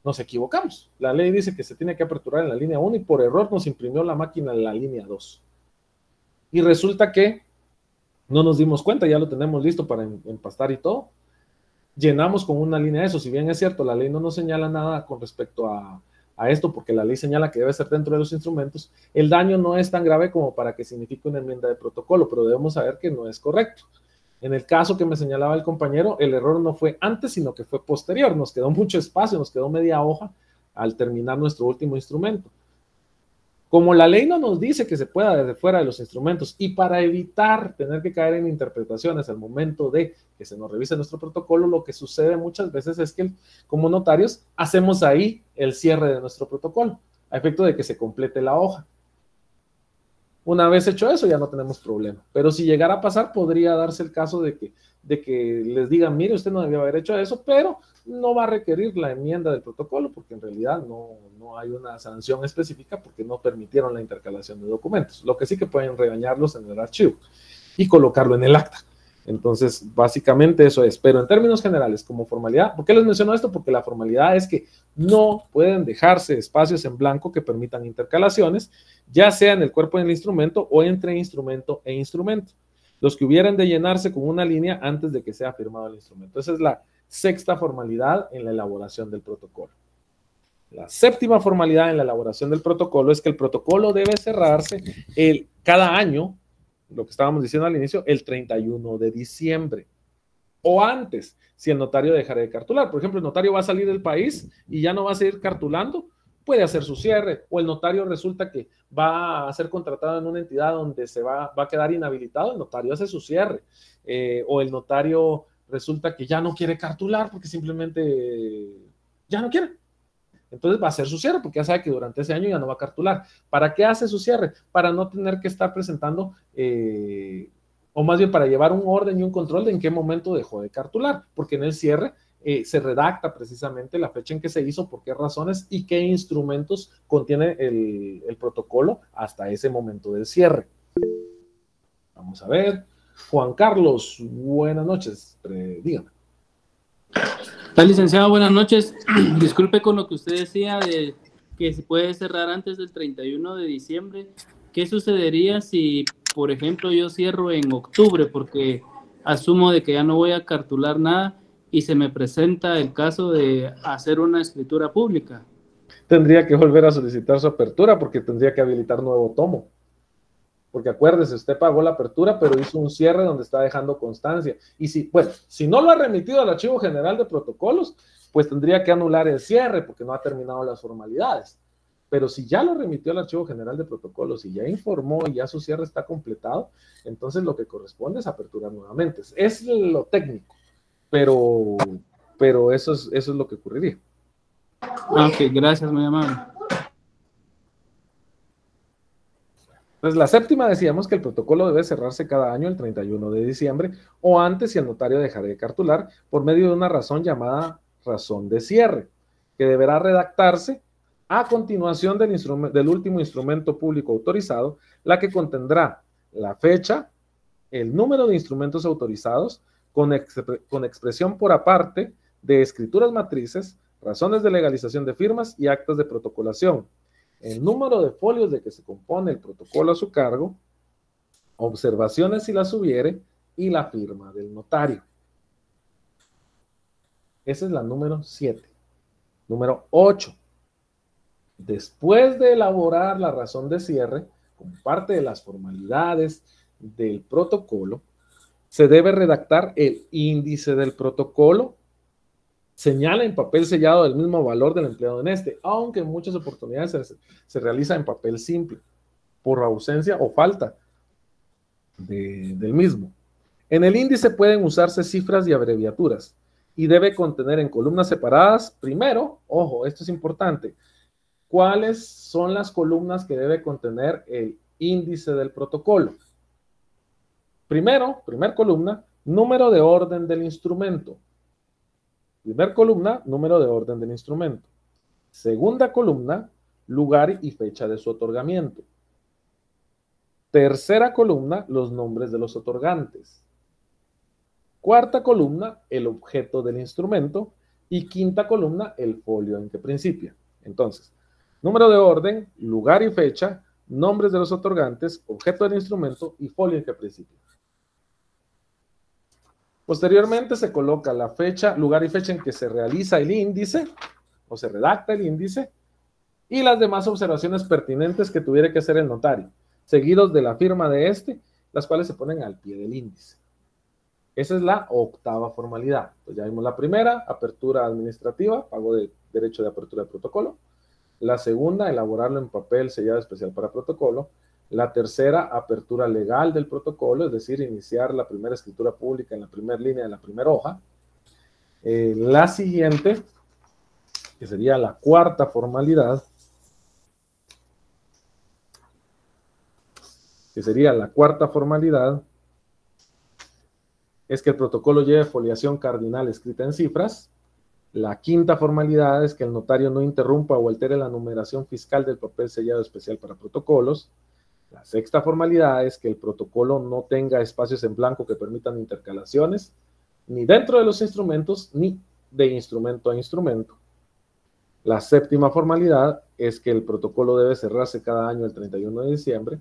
nos equivocamos. La ley dice que se tiene que aperturar en la línea 1 y por error nos imprimió la máquina en la línea 2. Y resulta que no nos dimos cuenta, ya lo tenemos listo para empastar y todo. Llenamos con una línea eso. Si bien es cierto, la ley no nos señala nada con respecto a esto, porque la ley señala que debe ser dentro de los instrumentos, el daño no es tan grave como para que signifique una enmienda de protocolo, pero debemos saber que no es correcto. En el caso que me señalaba el compañero, el error no fue antes, sino que fue posterior. Nos quedó mucho espacio, nos quedó media hoja al terminar nuestro último instrumento. Como la ley no nos dice que se pueda desde fuera de los instrumentos y para evitar tener que caer en interpretaciones al momento de que se nos revise nuestro protocolo, lo que sucede muchas veces es que como notarios hacemos ahí el cierre de nuestro protocolo a efecto de que se complete la hoja. Una vez hecho eso ya no tenemos problema, pero si llegara a pasar podría darse el caso de que les digan, mire, usted no debió haber hecho eso, pero no va a requerir la enmienda del protocolo porque en realidad no hay una sanción específica porque no permitieron la intercalación de documentos. Lo que sí que pueden regañarlos en el archivo y colocarlo en el acta. Entonces, básicamente eso es. Pero en términos generales, como formalidad, ¿por qué les menciono esto? Porque la formalidad es que no pueden dejarse espacios en blanco que permitan intercalaciones, ya sea en el cuerpo del instrumento o entre instrumento e instrumento. Los que hubieran de llenarse con una línea antes de que sea firmado el instrumento. Esa es la sexta formalidad en la elaboración del protocolo. La séptima formalidad en la elaboración del protocolo es que el protocolo debe cerrarse cada año, lo que estábamos diciendo al inicio, el 31 de diciembre o antes, si el notario dejara de cartular. Por ejemplo, el notario va a salir del país y ya no va a seguir cartulando, puede hacer su cierre, o el notario resulta que va a ser contratado en una entidad donde se va a quedar inhabilitado, el notario hace su cierre, o el notario resulta que ya no quiere cartular porque simplemente ya no quiere. Entonces va a hacer su cierre porque ya sabe que durante ese año ya no va a cartular. ¿Para qué hace su cierre? Para no tener que estar presentando, o más bien para llevar un orden y un control de en qué momento dejó de cartular, porque en el cierre se redacta precisamente la fecha en que se hizo, por qué razones y qué instrumentos contiene el protocolo hasta ese momento del cierre. Vamos a ver. Juan Carlos, buenas noches. Dígame. Tal licenciado, buenas noches. Disculpe con lo que usted decía de que se puede cerrar antes del 31 de diciembre. ¿Qué sucedería si, por ejemplo, yo cierro en octubre porque asumo de que ya no voy a cartular nada y se me presenta el caso de hacer una escritura pública? Tendría que volver a solicitar su apertura porque tendría que habilitar nuevo tomo. Porque acuérdese, usted pagó la apertura, pero hizo un cierre donde está dejando constancia. Y si no lo ha remitido al Archivo General de Protocolos, pues tendría que anular el cierre porque no ha terminado las formalidades. Pero si ya lo remitió al Archivo General de Protocolos y ya informó y ya su cierre está completado, entonces lo que corresponde es aperturar nuevamente. Es lo técnico, pero eso es lo que ocurriría. Ok, gracias, muy amable. Entonces, la séptima decíamos que el protocolo debe cerrarse cada año el 31 de diciembre o antes si el notario dejara de cartular por medio de una razón llamada razón de cierre, que deberá redactarse a continuación del último instrumento público autorizado, la que contendrá la fecha, el número de instrumentos autorizados, con expresión por aparte de escrituras matrices, razones de legalización de firmas y actas de protocolación, el número de folios de que se compone el protocolo a su cargo, observaciones si las hubiere y la firma del notario. Esa es la número 7. Número 8. Después de elaborar la razón de cierre, como parte de las formalidades del protocolo, se debe redactar el índice del protocolo. Señala en papel sellado del mismo valor del empleado en este, aunque en muchas oportunidades se realiza en papel simple, por ausencia o falta del mismo. En el índice pueden usarse cifras y abreviaturas, y debe contener en columnas separadas, primero, ojo, esto es importante, cuáles son las columnas que debe contener el índice del protocolo. Primero, primer columna, número de orden del instrumento. Primer columna, número de orden del instrumento. Segunda columna, lugar y fecha de su otorgamiento. Tercera columna, los nombres de los otorgantes. Cuarta columna, el objeto del instrumento. Y quinta columna, el folio en que principia. Entonces, número de orden, lugar y fecha, nombres de los otorgantes, objeto del instrumento y folio en que principia. Posteriormente se coloca la fecha, lugar y fecha en que se realiza el índice, o se redacta el índice, y las demás observaciones pertinentes que tuviera que hacer el notario, seguidos de la firma de este, las cuales se ponen al pie del índice. Esa es la octava formalidad. Pues ya vimos la primera, apertura administrativa, pago de derecho de apertura de protocolo. La segunda, elaborarlo en papel sellado especial para protocolo. La tercera, apertura legal del protocolo, es decir, iniciar la primera escritura pública en la primera línea de la primera hoja. La siguiente, que sería la cuarta formalidad, es que el protocolo lleve foliación cardinal escrita en cifras. La quinta formalidad es que el notario no interrumpa o altere la numeración fiscal del papel sellado especial para protocolos. La sexta formalidad es que el protocolo no tenga espacios en blanco que permitan intercalaciones, ni dentro de los instrumentos, ni de instrumento a instrumento. La séptima formalidad es que el protocolo debe cerrarse cada año el 31 de diciembre.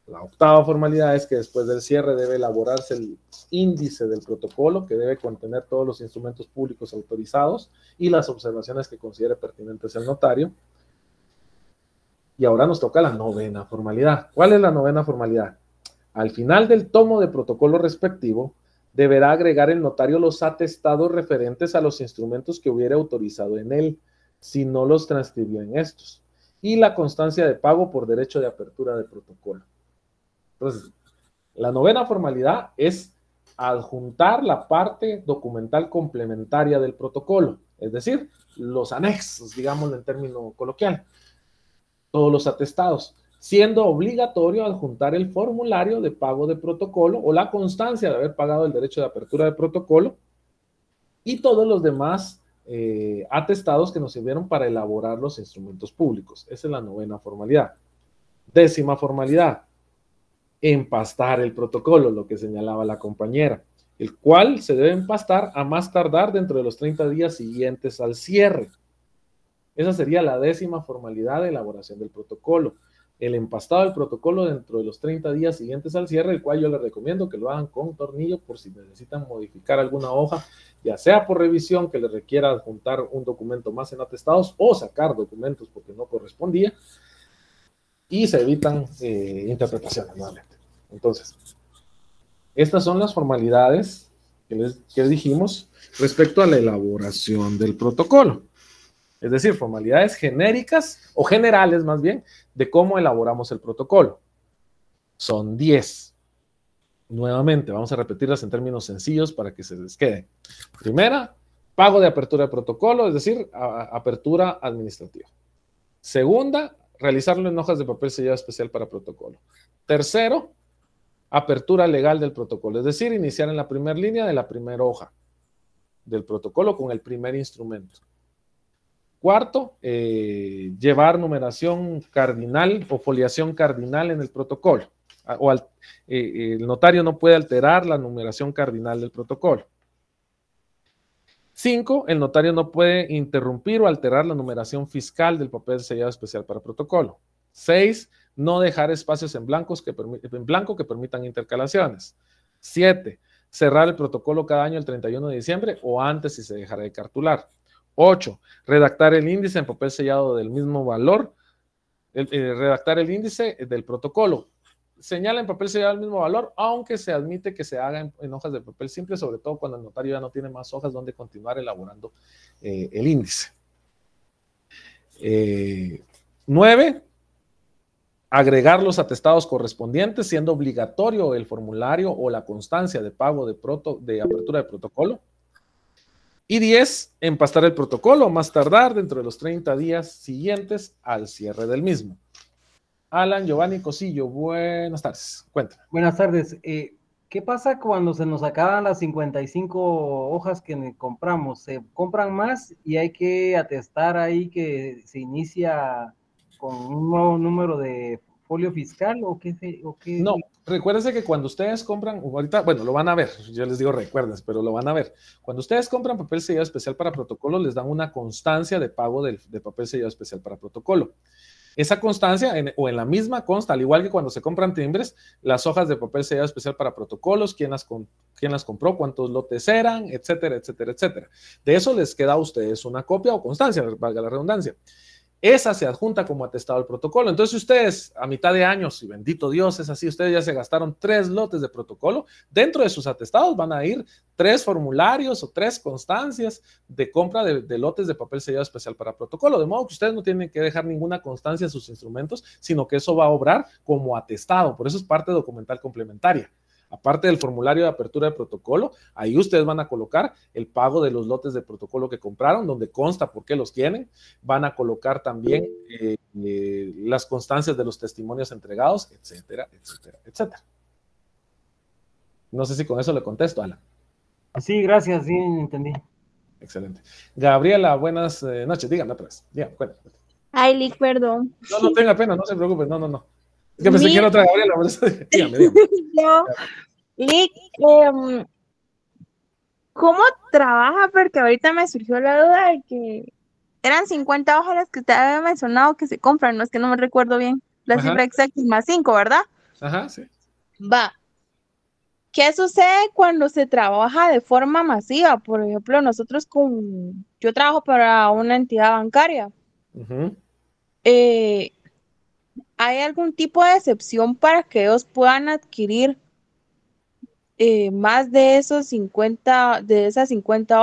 La octava formalidad es que después del cierre debe elaborarse el índice del protocolo, que debe contener todos los instrumentos públicos autorizados y las observaciones que considere pertinentes el notario. Y ahora nos toca la novena formalidad. ¿Cuál es la novena formalidad? Al final del tomo de protocolo respectivo, deberá agregar el notario los atestados referentes a los instrumentos que hubiera autorizado en él, si no los transcribió en estos, y la constancia de pago por derecho de apertura de protocolo. Entonces, la novena formalidad es adjuntar la parte documental complementaria del protocolo, es decir, los anexos, digámoslo en término coloquial, todos los atestados, siendo obligatorio adjuntar el formulario de pago de protocolo o la constancia de haber pagado el derecho de apertura de protocolo y todos los demás atestados que nos sirvieron para elaborar los instrumentos públicos. Esa es la novena formalidad. Décima formalidad, empastar el protocolo, lo que señalaba la compañera, el cual se debe empastar a más tardar dentro de los 30 días siguientes al cierre. Esa sería la décima formalidad de elaboración del protocolo. El empastado del protocolo dentro de los 30 días siguientes al cierre, el cual yo les recomiendo que lo hagan con tornillo por si necesitan modificar alguna hoja, ya sea por revisión que les requiera adjuntar un documento más en atestados o sacar documentos porque no correspondía, y se evitan interpretaciones nuevamente. Entonces, estas son las formalidades que dijimos respecto a la elaboración del protocolo. Es decir, formalidades genéricas o generales más bien de cómo elaboramos el protocolo. Son 10. Nuevamente, vamos a repetirlas en términos sencillos para que se les quede. Primera, pago de apertura de protocolo, es decir, apertura administrativa. Segunda, realizarlo en hojas de papel sellado especial para protocolo. Tercero, apertura legal del protocolo, es decir, iniciar en la primera línea de la primera hoja del protocolo con el primer instrumento. Cuarto, llevar numeración cardinal o foliación cardinal en el protocolo. El notario no puede alterar la numeración cardinal del protocolo. 5, el notario no puede interrumpir o alterar la numeración fiscal del papel sellado especial para protocolo. 6, no dejar espacios en blanco que permitan intercalaciones. 7, cerrar el protocolo cada año el 31 de diciembre o antes si se dejara de cartular. 8, redactar el índice en papel sellado del mismo valor, redactar el índice del protocolo. Señala en papel sellado el mismo valor, aunque se admite que se haga en hojas de papel simple, sobre todo cuando el notario ya no tiene más hojas donde continuar elaborando el índice. 9, agregar los atestados correspondientes, siendo obligatorio el formulario o la constancia de pago de apertura de protocolo. Y 10, empastar el protocolo, más tardar dentro de los 30 días siguientes al cierre del mismo. Alan Giovanni Cosillo, buenas tardes. Cuéntame. Buenas tardes. ¿Qué pasa cuando se nos acaban las 55 hojas que compramos? ¿Se compran más y hay que atestar ahí que se inicia con un nuevo número de folio fiscal o qué? No, recuérdense que cuando ustedes compran, ahorita, bueno, lo van a ver, yo les digo recuerden, pero lo van a ver. Cuando ustedes compran papel sellado especial para protocolo, les dan una constancia de pago de papel sellado especial para protocolo. Esa constancia, o en la misma consta, al igual que cuando se compran timbres, las hojas de papel sellado especial para protocolos, quién las compró, cuántos lotes eran, etcétera, etcétera, etcétera. De eso les queda a ustedes una copia o constancia, valga la redundancia. Esa se adjunta como atestado al protocolo. Entonces, ustedes a mitad de año, y bendito Dios es así, ustedes ya se gastaron 3 lotes de protocolo, dentro de sus atestados van a ir 3 formularios o 3 constancias de compra de lotes de papel sellado especial para protocolo, de modo que ustedes no tienen que dejar ninguna constancia en sus instrumentos, sino que eso va a obrar como atestado. Por eso es parte documental complementaria. Aparte del formulario de apertura de protocolo, ahí ustedes van a colocar el pago de los lotes de protocolo que compraron, donde consta por qué los tienen. Van a colocar también las constancias de los testimonios entregados, etcétera, etcétera, etcétera. No sé si con eso le contesto, Alan. Sí, gracias, sí, entendí. Excelente. Gabriela, buenas noches. Dígame otra vez. Dígame, cuéntame. Ay, Lick, perdón. No tenga pena, no se preocupe. No. que pensé que era otra Gabriela. Dígame. No, Lick, ¿cómo trabaja? Porque ahorita me surgió la duda de que eran 50 hojas las que usted había mencionado que se compran, no es que no me recuerdo bien la cifra exacta, más 5, ¿verdad? Ajá, sí. Va. ¿Qué sucede cuando se trabaja de forma masiva? Por ejemplo, yo trabajo para una entidad bancaria. ¿Hay algún tipo de excepción para que ellos puedan adquirir más de esas 50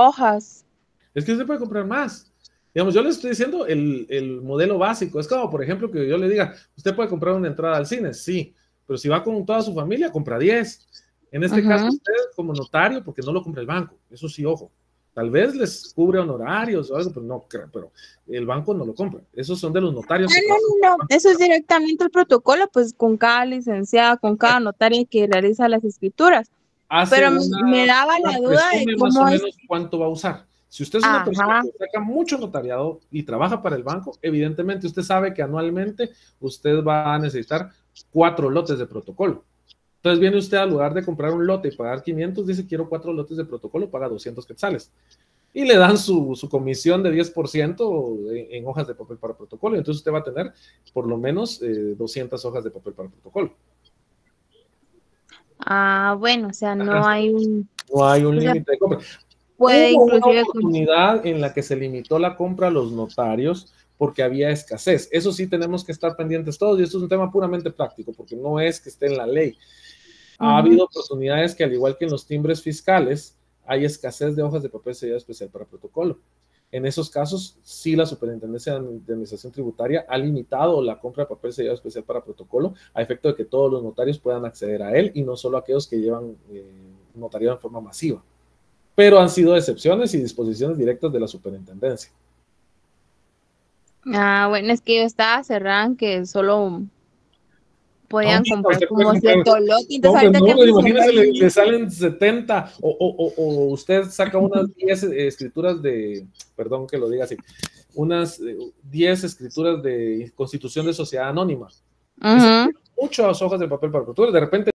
hojas? Es que usted puede comprar más. Digamos, yo le estoy diciendo el modelo básico. Es como, por ejemplo, que yo le diga, usted puede comprar una entrada al cine, sí, pero si va con toda su familia, compra 10. En este caso, usted como notario, porque no lo compra el banco. Eso sí, ojo. Tal vez les cubre honorarios o algo, pero no creo, pero el banco no lo compra. Esos son de los notarios. No. Eso es directamente el protocolo, pues con cada licenciada, con cada notaria que realiza las escrituras. Pero me daba la duda de cómo más o menos cuánto va a usar. Si usted es una persona que saca mucho notariado y trabaja para el banco, evidentemente usted sabe que anualmente usted va a necesitar 4 lotes de protocolo. Entonces viene usted, al lugar de comprar un lote y pagar 500, dice quiero 4 lotes de protocolo, paga 200 quetzales. Y le dan su comisión de 10% en hojas de papel para protocolo. Entonces usted va a tener por lo menos 200 hojas de papel para protocolo. Bueno, o sea, no hay un... No hay un límite de compra. Puede Hubo inclusive... una oportunidad en la que se limitó la compra a los notarios porque había escasez. Eso sí tenemos que estar pendientes todos, y esto es un tema puramente práctico, porque no es que esté en la ley. Ha habido oportunidades que, al igual que en los timbres fiscales, hay escasez de hojas de papel sellado especial para protocolo. En esos casos, sí, la Superintendencia de Administración Tributaria ha limitado la compra de papel sellado especial para protocolo a efecto de que todos los notarios puedan acceder a él y no solo aquellos que llevan notariado en forma masiva. Pero han sido excepciones y disposiciones directas de la Superintendencia. Bueno, es que yo estaba cerrada en que solo podían comprar como cierto lote. Entonces, imagínese, le salen 70 o usted saca unas 10 escrituras de, perdón que lo diga así, unas 10 escrituras de constitución de sociedad anónima. Muchas hojas de papel para protocolo, de repente